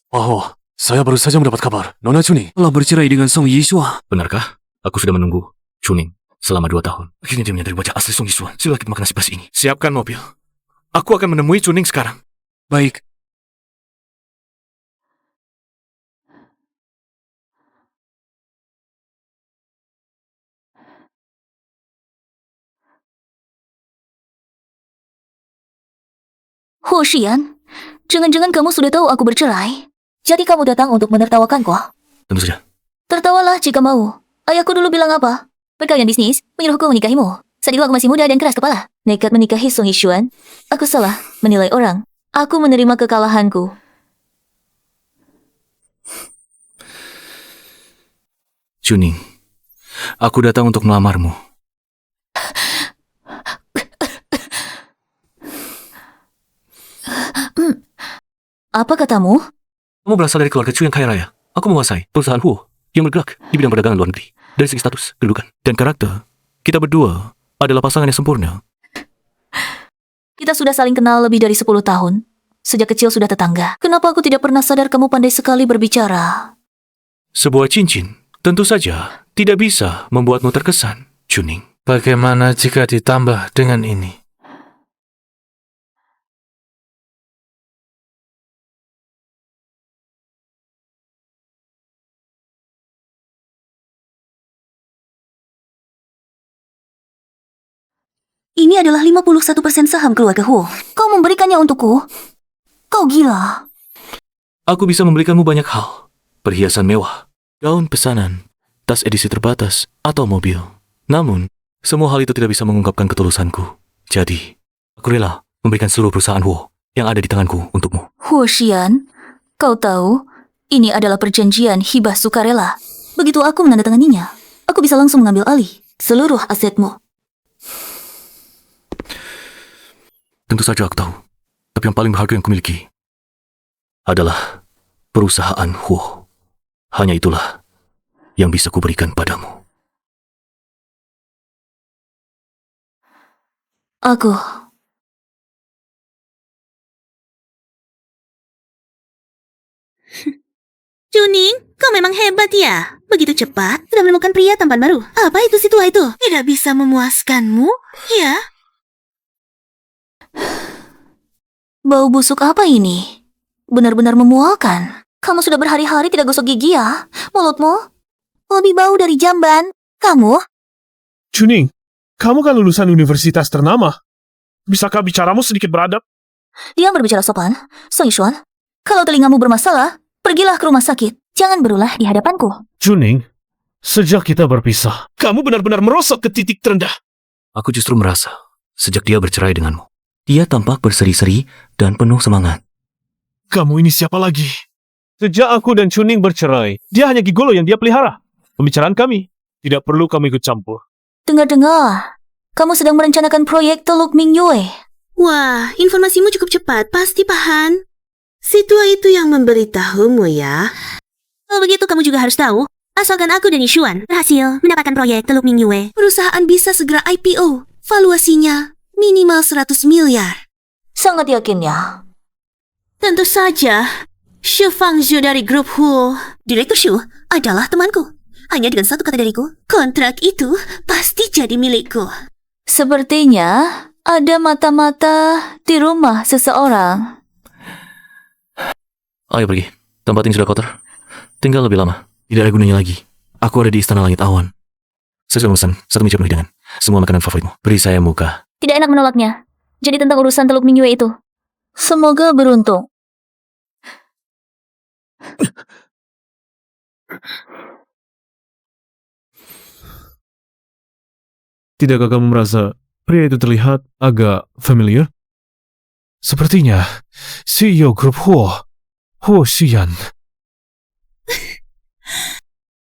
S8: Oh, saya baru saja mendapat kabar. Nona Chuning telah bercerai dengan Song Yishuan. Benarkah? Aku sudah menunggu Chuning selama 2 tahun. Akhirnya dia menyadari wajah asli Song Yishuan. Sila kita makan nasi basi ini. Siapkan mobil. Aku akan menemui Chuning sekarang. Baik.
S1: Hoshian, jangan-jangan kamu sudah tahu aku bercerai. Jadi kamu datang untuk menertawakanku?
S8: Tentu saja.
S1: Tertawalah jika mau. Ayahku dulu bilang apa? Perkawin bisnis menyuruhku menikahimu. Saat itu aku masih muda dan keras kepala. Nekat menikahi Song Yishuan. Aku salah menilai orang. Aku menerima kekalahanku.
S8: Chuning, aku datang untuk melamarmu.
S1: Apa katamu?
S8: Kamu berasal dari keluarga Chu yang kaya raya. Aku menguasai perusahaan Huo yang bergerak di bidang perdagangan luar negeri. Dari segi status, kedudukan, dan karakter, kita berdua adalah pasangan yang sempurna.
S1: Kita sudah saling kenal lebih dari 10 tahun. Sejak kecil sudah tetangga. Kenapa aku tidak pernah sadar kamu pandai sekali berbicara?
S8: Sebuah cincin, tentu saja, tidak bisa membuatmu terkesan, Chuning. Bagaimana jika ditambah dengan ini?
S1: Ini adalah 51% saham keluarga Huo. Kau memberikannya untukku? Kau gila.
S8: Aku bisa memberikanmu banyak hal. Perhiasan mewah, gaun pesanan, tas edisi terbatas, atau mobil. Namun, semua hal itu tidak bisa mengungkapkan ketulusanku. Jadi, aku rela memberikan seluruh perusahaan Huo yang ada di tanganku untukmu.
S1: Hoshian, kau tahu, ini adalah perjanjian hibah sukarela. Begitu aku menandatanganinya, aku bisa langsung mengambil alih seluruh asetmu.
S8: Tentu saja aku tahu. Tapi yang paling berharga yang kumiliki adalah perusahaan Huo. Hanya itulah yang bisa kuberikan padamu.
S1: Aku.
S4: Juning, kau memang hebat ya. Begitu cepat, sudah menemukan pria tampan baru. Apa itu si tua itu? Tidak bisa memuaskanmu? Ya.
S1: Bau busuk apa ini? Benar-benar memualkan. Kamu sudah berhari-hari tidak gosok gigi ya? Mulutmu lebih bau dari jamban. Kamu?
S3: Juning, kamu kan lulusan universitas ternama. Bisakah bicaramu sedikit beradab?
S1: Dia berbicara sopan. Song Yishuan, kalau telingamu bermasalah, pergilah ke rumah sakit. Jangan berulah di hadapanku.
S3: Juning, sejak kita berpisah, kamu benar-benar merosot ke titik terendah.
S8: Aku justru merasa, sejak dia bercerai denganmu, dia tampak berseri-seri dan penuh semangat.
S3: Kamu ini siapa lagi? Sejak aku dan Juning bercerai, dia hanya gigolo yang dia pelihara. Pembicaraan kami, tidak perlu kamu ikut campur.
S1: Dengar-dengar, kamu sedang merencanakan proyek Teluk Mingyue.
S4: Wah, informasimu cukup cepat, pasti Pahan. Si tua itu yang memberitahumu ya. Kalau begitu kamu juga harus tahu, asalkan aku dan Yishuan berhasil mendapatkan proyek Teluk Mingyue, perusahaan bisa segera IPO. Valuasinya minimal 100 miliar.
S1: Sangat yakin ya?
S4: Tentu saja, Xu Fangzhu dari grup Huo, Direktur Xu, adalah temanku. Hanya dengan satu kata dariku, kontrak itu pasti jadi milikku.
S1: Sepertinya ada mata-mata di rumah seseorang.
S8: Ayo pergi, tempat ini sudah kotor. Tinggal lebih lama, tidak ada gunanya lagi. Aku ada di Istana Langit Awan. Saya sudah memesan 1 meja penuh hidangan. Semua makanan favoritmu. Beri saya muka.
S1: Tidak enak menolaknya. Jadi tentang urusan Teluk Mingyue itu. Semoga beruntung.
S3: Tidakkah kamu merasa pria itu terlihat agak familiar? Sepertinya CEO grup Huo, Huo Xian.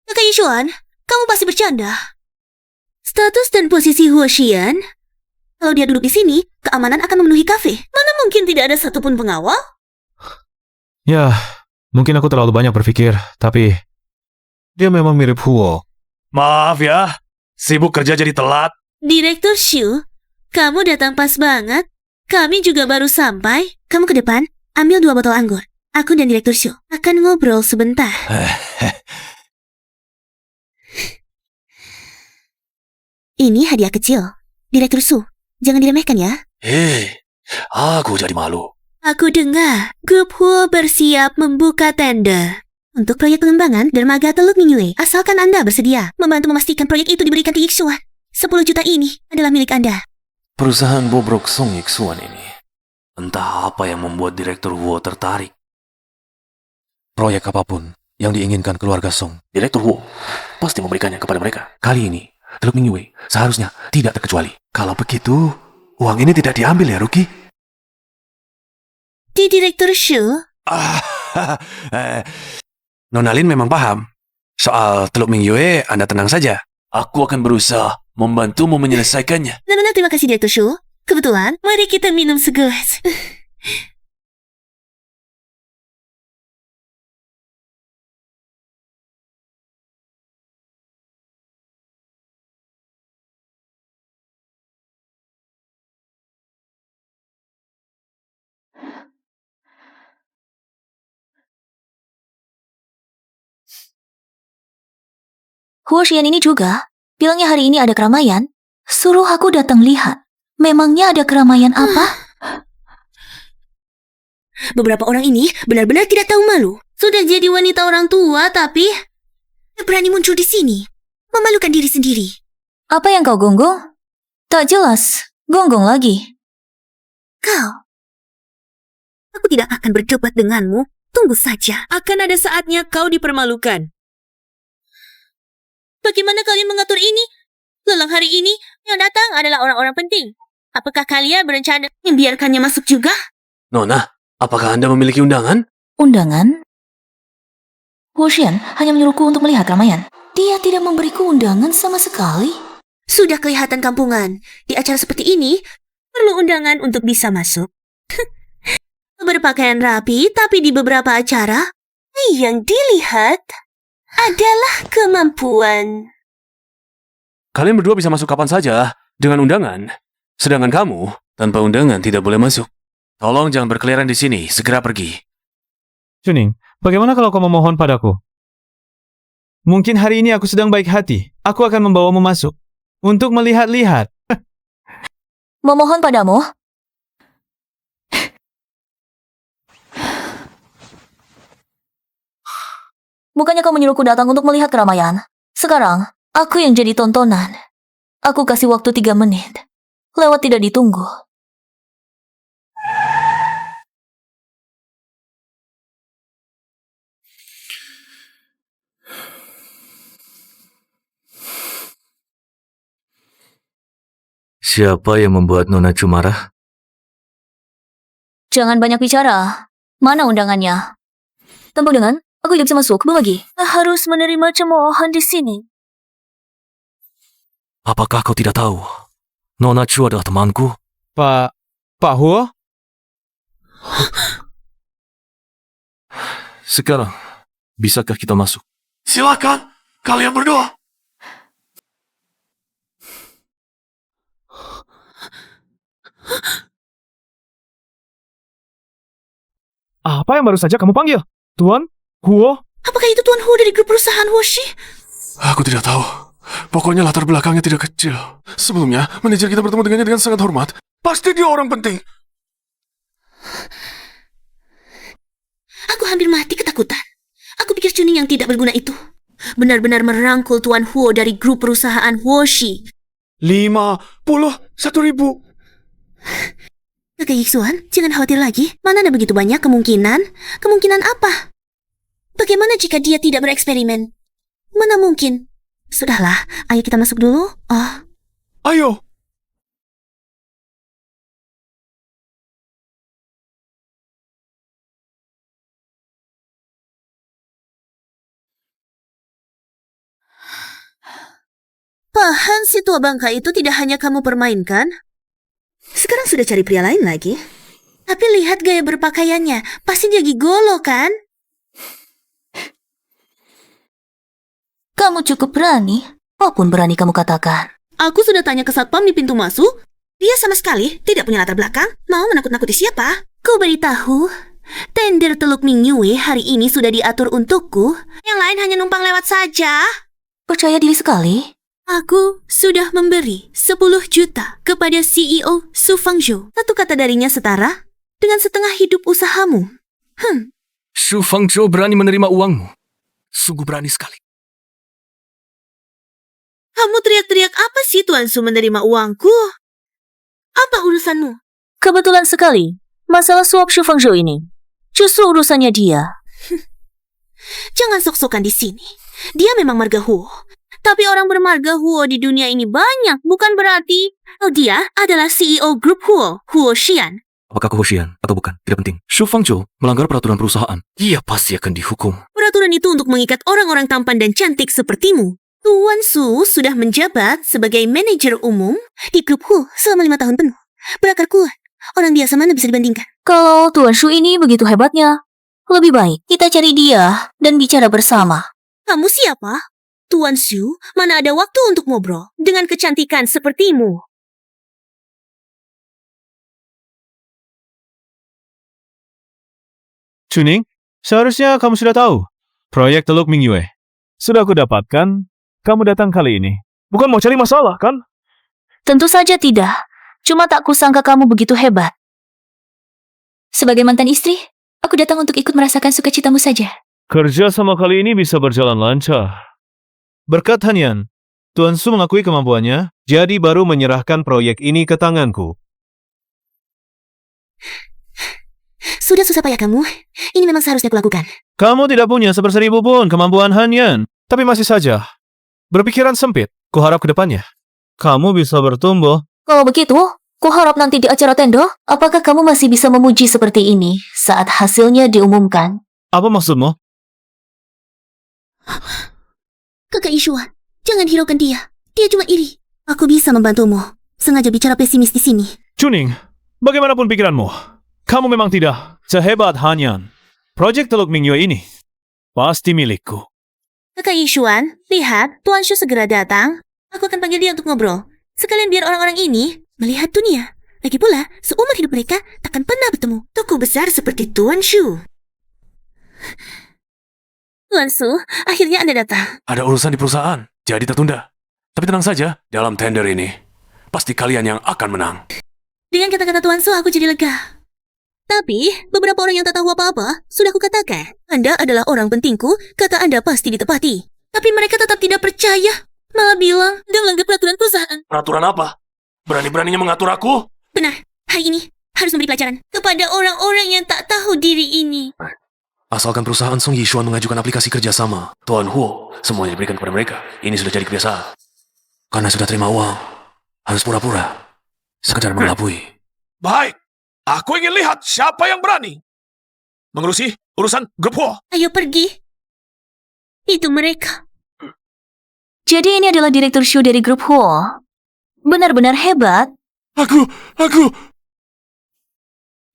S4: Kakak Yishuan, kamu pasti bercanda. Status dan posisi Huo Xian, kalau dia duduk di sini, keamanan akan memenuhi kafe. Mana mungkin tidak ada satupun pengawal?
S3: Ya, mungkin aku terlalu banyak berpikir, tapi dia memang mirip Huo.
S5: Maaf ya, sibuk kerja jadi telat.
S4: Direktur Xu, kamu datang pas banget. Kami juga baru sampai. Kamu ke depan, ambil 2 botol anggur. Aku dan Direktur Xu akan ngobrol sebentar. Ini hadiah kecil. Direktur Xu, jangan diremehkan ya.
S8: Hei, aku jadi malu.
S4: Aku dengar grup Huo bersiap membuka tender untuk proyek pengembangan dermaga Teluk Mingyue. Asalkan Anda bersedia membantu memastikan proyek itu diberikan ke Yixuan. 10 juta ini adalah milik Anda.
S8: Perusahaan bobrok Song Yixuan ini, entah apa yang membuat Direktur Huo tertarik. Proyek apapun yang diinginkan keluarga Song, Direktur Huo pasti memberikannya kepada mereka. Kali ini, Teluk Mingyue seharusnya tidak terkecuali. Kalau begitu, uang ini tidak diambil ya, Ruki?
S4: Di Direktur Xu,
S8: Nona Lin memang paham. Soal Teluk Mingyue, Anda tenang saja. Aku akan berusaha membantumu menyelesaikannya.
S4: Nona, terima kasih Direktur Xu. Kebetulan, mari kita minum segelas.
S1: Huo Xian ini juga bilangnya hari ini ada keramaian. Suruh aku datang lihat. Memangnya ada keramaian apa?
S4: Beberapa orang ini benar-benar tidak tahu malu. Sudah jadi wanita orang tua, tapi berani muncul di sini. Memalukan diri sendiri.
S1: Apa yang kau gonggong? Tak jelas. Gonggong lagi.
S4: Kau. Aku tidak akan berdebat denganmu. Tunggu saja. Akan ada saatnya kau dipermalukan. Bagaimana kalian mengatur ini? Lelang hari ini yang datang adalah orang-orang penting. Apakah kalian berencana membiarkannya masuk juga?
S8: Nona, apakah Anda memiliki undangan?
S1: Undangan? Huo Xian hanya menyuruhku untuk melihat keramaian. Dia tidak memberiku undangan sama sekali.
S4: Sudah kelihatan kampungan. Di acara seperti ini, perlu undangan untuk bisa masuk. Berpakaian rapi, tapi di beberapa acara, yang dilihat adalah kemampuan.
S8: Kalian berdua bisa masuk kapan saja dengan undangan. Sedangkan kamu, tanpa undangan tidak boleh masuk. Tolong jangan berkeliaran di sini, segera pergi.
S3: Chuning, bagaimana kalau kau memohon padaku? Mungkin hari ini aku sedang baik hati. Aku akan membawamu masuk untuk melihat-lihat.
S1: Memohon padamu? Bukannya kau menyuruhku datang untuk melihat keramaian? Sekarang, aku yang jadi tontonan. Aku kasih waktu 3 menit. Lewat tidak ditunggu.
S8: Siapa yang membuat Nona Chu marah?
S1: Jangan banyak bicara. Mana undangannya? Tanpa undangan, aku tidak bisa masuk. Belum lagi. Harus menerima cemoohan di sini.
S8: Apakah kau tidak tahu? Nona Chu adalah temanku.
S3: Pak Huo?
S8: Sekarang, bisakah kita masuk? Silakan, kalian berdua.
S3: Apa yang baru saja kamu panggil? Tuan Huo?
S4: Apakah itu Tuan Huo dari grup perusahaan Huoshi?
S9: Aku tidak tahu. Pokoknya latar belakangnya tidak kecil. Sebelumnya, manajer kita bertemu dengannya dengan sangat hormat. Pasti dia orang penting.
S4: Aku hampir mati ketakutan. Aku pikir Chuning yang tidak berguna itu benar-benar merangkul Tuan Huo dari grup perusahaan Huoshi.
S9: 51.000.
S4: Kakak Yixuan, jangan khawatir lagi. Mana ada begitu banyak kemungkinan? Kemungkinan apa? Bagaimana jika dia tidak bereksperimen? Mana mungkin? Sudahlah, ayo kita masuk dulu. Oh.
S9: Ayo.
S4: Pahan si tua bangka itu tidak hanya kamu permainkan. Sekarang sudah cari pria lain lagi. Tapi lihat gaya berpakaiannya. Pasti dia gigolo, kan?
S1: Kamu cukup berani. Apapun berani kamu katakan.
S4: Aku sudah tanya ke satpam di pintu masuk. Dia sama sekali tidak punya latar belakang. Mau menakut-nakuti siapa? Kau beritahu, tender Teluk Mingyue hari ini sudah diatur untukku. Yang lain hanya numpang lewat saja.
S1: Percaya diri sekali.
S4: Aku sudah memberi 10 juta kepada CEO Su Fangzhou. Satu kata darinya setara dengan setengah hidup usahamu.
S8: Su Fangzhou berani menerima uangmu. Sungguh berani sekali.
S4: Kamu teriak-teriak apa sih Tuan Su menerima uangku? Apa urusanmu?
S1: Kebetulan sekali, masalah suap Su Fangzhou ini. Justru urusannya dia.
S4: Jangan sok-sokan di sini. Dia memang marga Huo. Tapi orang bermarga Huo di dunia ini banyak, bukan berarti dia adalah CEO grup Huo, Huo Xian.
S8: Apakah aku Hoshian atau bukan? Tidak penting. Su Fangzhou melanggar peraturan perusahaan. Dia pasti akan dihukum.
S4: Peraturan itu untuk mengikat orang-orang tampan dan cantik sepertimu. Tuan Su sudah menjabat sebagai manajer umum di grup Huo selama 5 tahun penuh. Berakar kuat. Orang biasa mana bisa dibandingkan?
S1: Kalau Tuan Shu ini begitu hebatnya, lebih baik kita cari dia dan bicara bersama.
S4: Kamu siapa? Tuan Su, mana ada waktu untuk ngobrol dengan kecantikan sepertimu?
S3: Chuning, seharusnya kamu sudah tahu. Proyek Teluk Mingyue. Sudah aku dapatkan, kamu datang kali ini. Bukan mau cari masalah, kan?
S1: Tentu saja tidak. Cuma tak kusangka kamu begitu hebat. Sebagai mantan istri, aku datang untuk ikut merasakan sukacitamu saja.
S3: Kerja sama kali ini bisa berjalan lancar. Berkat Hanyan, Tuan Su mengakui kemampuannya, jadi baru menyerahkan proyek ini ke tanganku.
S4: Sudah susah payah kamu. Ini memang seharusnya kulakukan.
S3: Kamu tidak punya seperseribu pun kemampuan Hanyan, tapi masih saja berpikiran sempit. Kuharap ke depannya kamu bisa bertumbuh.
S1: Kalau begitu, kuharap nanti di acara tendo, apakah kamu masih bisa memuji seperti ini saat hasilnya diumumkan?
S3: Apa maksudmu?
S4: Kakak Yixuan, jangan hiraukan dia. Dia cuma iri. Aku bisa membantumu. Sengaja bicara pesimis di sini.
S3: Chuning, bagaimanapun pikiranmu, kamu memang tidak sehebat Hanyan. Proyek Teluk Mingyue ini pasti milikku.
S4: Kakak Yishuan, lihat, Tuan Shu segera datang. Aku akan panggil dia untuk ngobrol. Sekalian biar orang-orang ini melihat dunia. Lagi pula, seumur hidup mereka takkan pernah bertemu toko besar seperti Tuan Shu. Tuan Shu, akhirnya Anda datang.
S9: Ada urusan di perusahaan, jadi tertunda. Tapi tenang saja, dalam tender ini, pasti kalian yang akan menang.
S4: Dengan kata-kata Tuan Shu, aku jadi lega. Tapi, beberapa orang yang tak tahu apa-apa, sudah kukatakan. Anda adalah orang pentingku, kata Anda pasti ditepati. Tapi mereka tetap tidak percaya. Malah bilang, Anda melanggar peraturan perusahaan.
S9: Peraturan apa? Berani-beraninya mengatur aku?
S4: Benar, hari ini harus memberi pelajaran kepada orang-orang yang tak tahu diri ini.
S9: Asalkan perusahaan Song Yishuan mengajukan aplikasi kerjasama, Tuan Huo, semuanya diberikan kepada mereka. Ini sudah jadi kebiasaan. Karena sudah terima uang, harus pura-pura. Sekedar mengelabui. Baik. Aku ingin lihat siapa yang berani mengurusi urusan grup Huo.
S4: Ayo pergi. Itu mereka.
S1: Jadi ini adalah Direktur Shu dari grup Huo. Benar-benar hebat.
S9: Aku.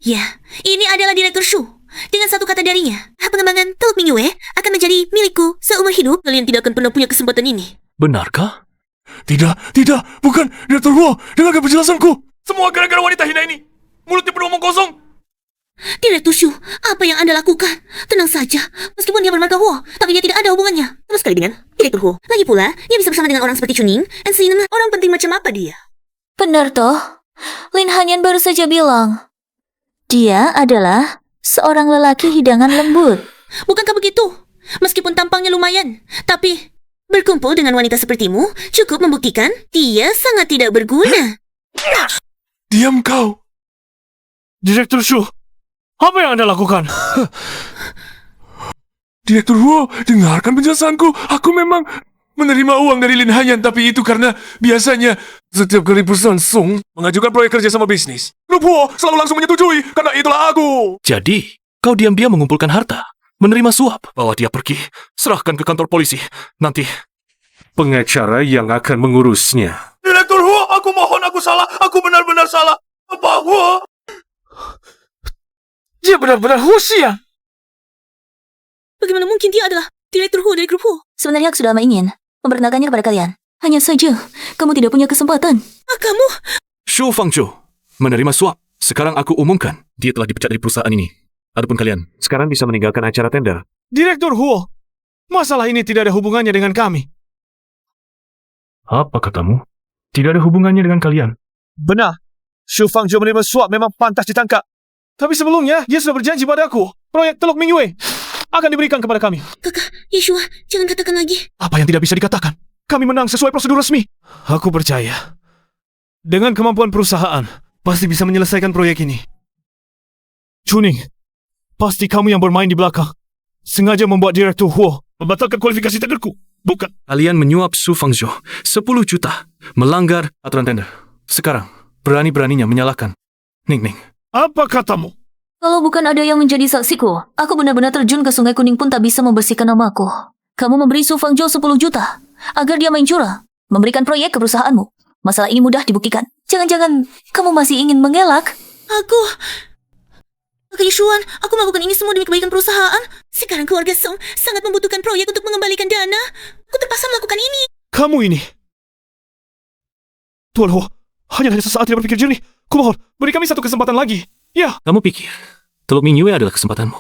S4: Ya, ini adalah Direktur Shu. Dengan satu kata darinya, pengembangan Teluk Mingyue akan menjadi milikku seumur hidup. Kalian tidak akan pernah punya kesempatan ini.
S8: Benarkah?
S9: Tidak, bukan Direktur Huo. Dengarkan penjelasanku. Semua gara-gara wanita hina ini. Mulutnya penuh omong kosong.
S4: Direktur Shu, apa yang Anda lakukan? Tenang saja, meskipun dia bermarga Huo, tapi dia tidak ada hubungannya sama sekali dengan Direktur Huo. Lagi pula, dia bisa bersama dengan orang seperti Chuning, dan Sinem, orang penting macam apa dia?
S1: Benar toh? Lin Hanyan baru saja bilang. Dia adalah seorang lelaki hidangan lembut.
S4: Bukankah begitu? Meskipun tampangnya lumayan, tapi berkumpul dengan wanita sepertimu cukup membuktikan dia sangat tidak berguna.
S9: Diam kau.
S3: Direktur Shu, apa yang Anda lakukan?
S9: Direktur Huo, dengarkan penjelasanku. Aku memang menerima uang dari Lin Hanyan, tapi itu karena biasanya setiap kali perusahaan Song mengajukan proyek kerja sama bisnis, grup Huo selalu langsung menyetujui, karena itulah aku.
S8: Jadi, kau diam-diam mengumpulkan harta, menerima suap, bawa dia pergi, serahkan ke kantor polisi. Nanti,
S3: Pengacara yang akan mengurusnya.
S9: Direktur Huo, aku mohon, aku salah. Aku benar-benar salah. Bapak Huo.
S3: Dia benar-benar Huo-xiang.
S4: Bagaimana mungkin dia adalah Direktur Huo dari grup Huo?
S1: Sebenarnya aku sudah lama ingin memperkenalkannya kepada kalian. Hanya saja, kamu tidak punya kesempatan.
S4: Kamu?
S8: Shu Fangzhou menerima suap. Sekarang aku umumkan, dia telah dipecat dari perusahaan ini. Adapun kalian, sekarang bisa meninggalkan acara tender.
S3: Direktur Huo, masalah ini tidak ada hubungannya dengan kami.
S2: Apa katamu? Tidak ada hubungannya dengan kalian.
S3: Benar, Shu Fangzhou menerima suap memang pantas ditangkap. Tapi sebelumnya, dia sudah berjanji padaku, proyek Teluk Mingyue akan diberikan kepada kami.
S4: Kakak, Yeshua, jangan katakan lagi.
S3: Apa yang tidak bisa dikatakan? Kami menang sesuai prosedur resmi. Aku percaya, dengan kemampuan perusahaan, pasti bisa menyelesaikan proyek ini. Chuning, pasti kamu yang bermain di belakang. Sengaja membuat Direktur Huo membatalkan kualifikasi tenderku, bukan?
S8: Kalian menyuap Shu Fangzhou 10 juta, melanggar aturan tender. Sekarang, berani-beraninya menyalahkan Ning.
S3: Apa katamu?
S1: Kalau bukan ada yang menjadi saksiku, aku benar-benar terjun ke Sungai Kuning pun tak bisa membersihkan namaku. Kamu memberi Shu Fangzhou 10 juta agar dia main curang, memberikan proyek ke perusahaanmu. Masalah ini mudah dibuktikan. Jangan-jangan kamu masih ingin mengelak?
S4: Kakak Yeshuan, aku melakukan ini semua demi kebaikan perusahaan. Sekarang keluarga Song sangat membutuhkan proyek untuk mengembalikan dana. Aku terpaksa melakukan ini.
S3: Kamu ini. Tuan Huo, hanya sesaat tidak berpikir jernih. Kumohon, beri kami satu kesempatan lagi. Ya.
S8: Kamu pikir Teluk Mingyue adalah kesempatanmu?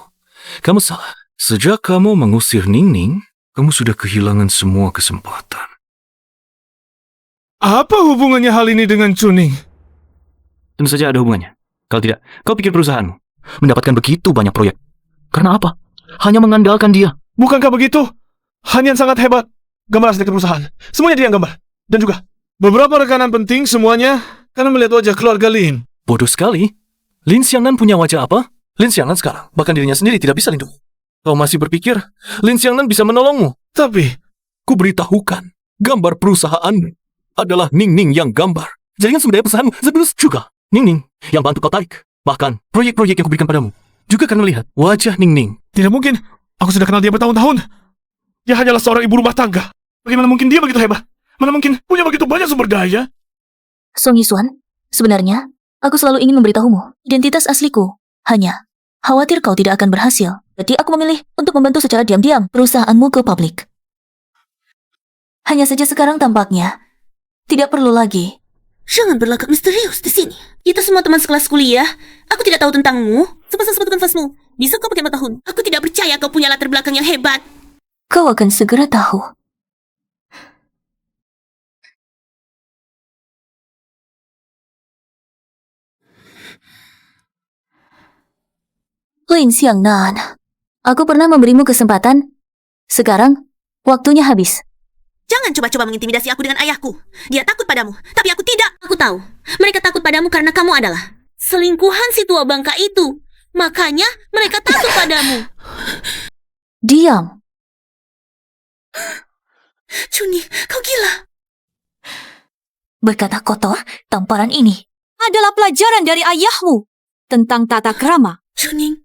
S8: Kamu salah. Sejak kamu mengusir Ning, kamu sudah kehilangan semua kesempatan.
S3: Apa hubungannya hal ini dengan Chuning?
S8: Tentu saja ada hubungannya. Kalau tidak, kau pikir perusahaanmu mendapatkan begitu banyak proyek. Karena apa? Hanya mengandalkan dia.
S3: Bukankah begitu? Hanyan sangat hebat. Gambar asli perusahaan. Semuanya dia yang gambar. Dan juga, beberapa rekanan penting semuanya karena melihat wajah keluarga Lin.
S8: Bodoh sekali. Lin Xiangnan punya wajah apa? Lin Xiangnan sekarang, bahkan dirinya sendiri tidak bisa lindungi. Kau masih berpikir Lin Xiangnan bisa menolongmu?
S3: Tapi,
S8: ku beritahukan, gambar perusahaanmu adalah Ning yang gambar. Jaringan sumber daya perusahaanmu Zebulus juga. Ning yang bantu kau tarik. Bahkan, proyek-proyek yang kuberikan padamu juga karena melihat wajah Ning.
S3: Tidak mungkin. Aku sudah kenal dia bertahun-tahun. Dia hanyalah seorang ibu rumah tangga. Bagaimana mungkin dia begitu hebat? Mana mungkin punya begitu banyak sumber daya?
S1: Song Yishuan, sebenarnya, aku selalu ingin memberitahumu identitas asliku. Hanya, khawatir kau tidak akan berhasil. Jadi aku memilih untuk membantu secara diam-diam perusahaanmu ke publik. Hanya saja sekarang tampaknya tidak perlu lagi.
S4: Jangan berlagak misterius di sini. Kita semua teman sekelas kuliah. Aku tidak tahu tentangmu. Sepasang sepatu kanvasmu. Bisa kau pakai matahun? Aku tidak percaya kau punya latar belakang yang hebat.
S1: Kau akan segera tahu. Lin Xiangnan, aku pernah memberimu kesempatan. Sekarang, waktunya habis.
S4: Jangan coba-coba mengintimidasi aku dengan ayahku. Dia takut padamu, tapi aku tidak. Aku tahu. Mereka takut padamu karena kamu adalah selingkuhan si tua bangka itu. Makanya mereka takut padamu.
S1: Diam.
S4: Chuni, kau gila.
S1: Berkata kotor, tamparan ini
S10: Adalah pelajaran dari ayahmu tentang tata krama.
S4: Chuning,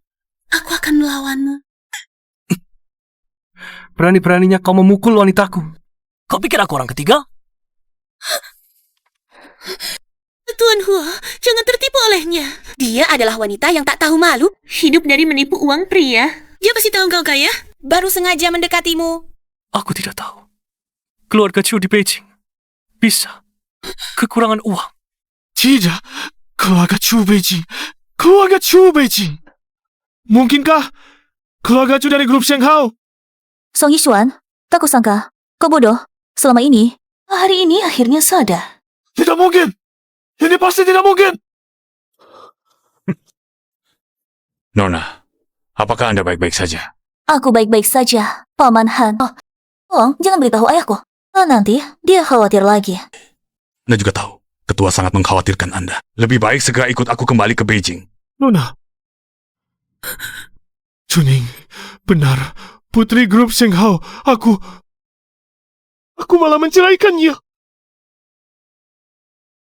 S4: aku akan melawanmu.
S7: Berani-beraninya kau memukul wanitaku. Kau pikir aku orang ketiga?
S4: Tuan Hua, jangan tertipu olehnya. Dia adalah wanita yang tak tahu malu, hidup dari menipu uang pria. Dia pasti tahu kau kaya. Baru sengaja mendekatimu.
S8: Aku tidak tahu. Keluarga Chu di Beijing bisa kekurangan uang.
S3: Tidak, keluarga Chu Beijing. Keluarga Chu Beijing. Mungkinkah keluarga Chu dari grup Shenghao?
S1: Song Yishuan, tak kusangka kau bodoh. Selama ini, hari ini akhirnya sadar.
S3: Tidak mungkin. Ini pasti tidak mungkin.
S5: Nona, apakah Anda baik-baik saja?
S1: Aku baik-baik saja, Paman Han. Tolong, jangan beritahu ayahku. Nanti dia khawatir lagi.
S5: Anda juga tahu, ketua sangat mengkhawatirkan Anda. Lebih baik segera ikut aku kembali ke Beijing.
S3: Nona. Chuning, benar. Putri grup Shenghao. Aku malah menceraikannya.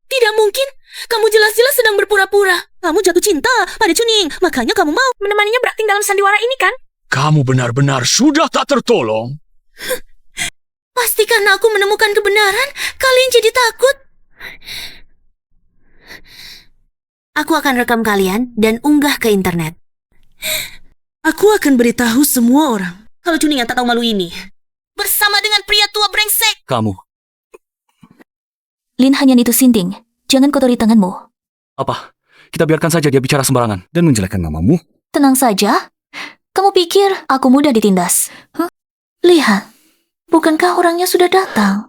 S4: Tidak mungkin. Kamu jelas-jelas sedang berpura-pura. Kamu jatuh cinta pada Chuning. Makanya kamu mau menemaninya berakting dalam sandiwara ini kan?
S5: Kamu benar-benar sudah tak tertolong.
S4: Pasti karena aku menemukan kebenaran, kalian jadi takut. Aku akan rekam kalian dan unggah ke internet. Aku akan beritahu semua orang kalau Chuning yang tak tahu malu ini bersama dengan pria tua brengsek.
S8: Kamu,
S1: Lin Hanyan itu sinting. Jangan kotori tanganmu.
S8: apa? Kita biarkan saja dia bicara sembarangan dan menjelekkan namamu.
S1: Tenang saja. Kamu pikir aku mudah ditindas? Huh? Lihat. Bukankah orangnya sudah datang?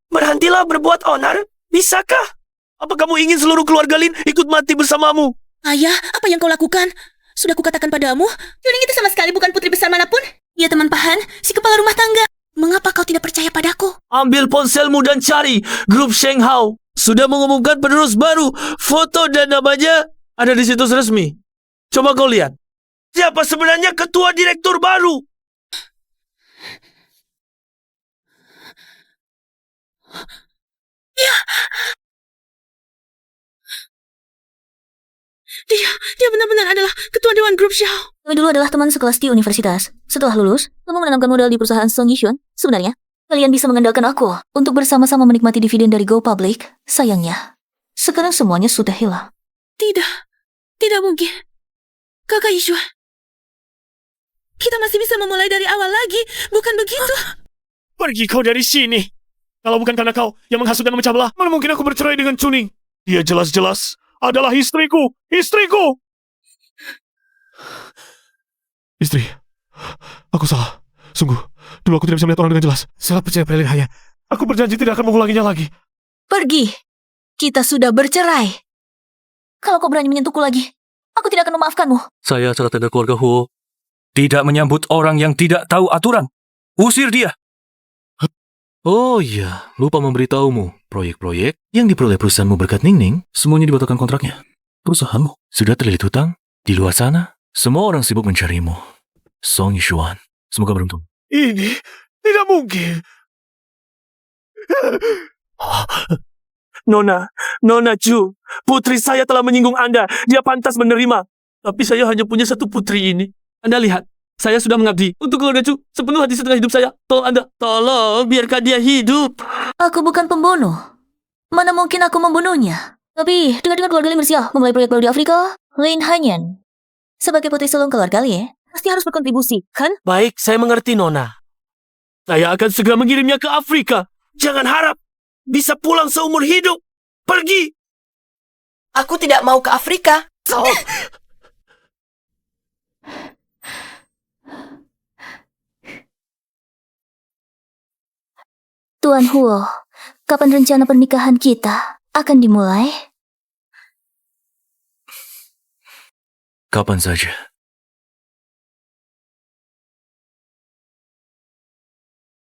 S7: Berhentilah berbuat onar. Bisakah? Apa kamu ingin seluruh keluarga Lin ikut mati bersamamu?
S4: Ayah, apa yang kau lakukan? Sudah kukatakan padamu, Chuning itu sama sekali bukan putri besar manapun. Dia teman Pahan, si kepala rumah tangga. Mengapa kau tidak percaya padaku?
S7: Ambil ponselmu dan cari grup Shenghao. Sudah mengumumkan penerus baru. Foto dan namanya ada di situs resmi. Coba kau lihat. Siapa sebenarnya ketua direktur baru?
S4: Dia benar-benar adalah ketua dewan grup Xiao.
S1: Kami dulu adalah teman sekelas di universitas. Setelah lulus, kamu menanamkan modal di perusahaan Song Yishuan. Sebenarnya, kalian bisa mengandalkan aku untuk bersama-sama menikmati dividen dari Go Public. Sayangnya, sekarang semuanya sudah hilang.
S4: Tidak mungkin. Kakak Yishuan, kita masih bisa memulai dari awal lagi, bukan begitu?
S3: Pergi kau dari sini. Kalau bukan karena kau yang menghasut dan memecah belah, mana mungkin aku bercerai dengan Chuning? Dia jelas-jelas adalah istriku. Istriku! Istri, aku salah. Sungguh, dulu aku tidak bisa melihat orang dengan jelas. Salah percaya pada Lin Haya. Aku berjanji tidak akan mengulanginya lagi.
S10: Pergi. Kita sudah bercerai.
S1: Kalau kau berani menyentuhku lagi, aku tidak akan memaafkanmu.
S8: Saya acara tanda keluarga Huo tidak menyambut orang yang tidak tahu aturan. Usir dia. Oh iya, lupa memberitahumu. Proyek-proyek yang diperoleh perusahaanmu berkat Ningning, semuanya dibatalkan kontraknya. Perusahaanmu sudah terlilit hutang. Di luar sana, semua orang sibuk mencarimu. Song Yishuan, semoga beruntung.
S3: Ini tidak mungkin.
S7: Nona Chu, putri saya telah menyinggung Anda. Dia pantas menerima. Tapi saya hanya punya satu putri ini. Anda lihat, saya sudah mengabdi untuk keluarga Chu sepenuh hati setengah hidup saya. Tolong Anda, tolong biarkan dia hidup.
S1: Aku bukan pembunuh. Mana mungkin aku membunuhnya? Tapi, dengar-dengar keluarga Lin bersiap memulai proyek baru di Afrika. Lin Hanyan, sebagai putri sulung keluarga Lin, pasti harus berkontribusi, kan?
S7: Baik, saya mengerti Nona. Saya akan segera mengirimnya ke Afrika. Jangan harap bisa pulang seumur hidup. Pergi!
S11: Aku tidak mau ke Afrika.
S1: Tuan Huo, kapan rencana pernikahan kita akan dimulai?
S8: Kapan saja.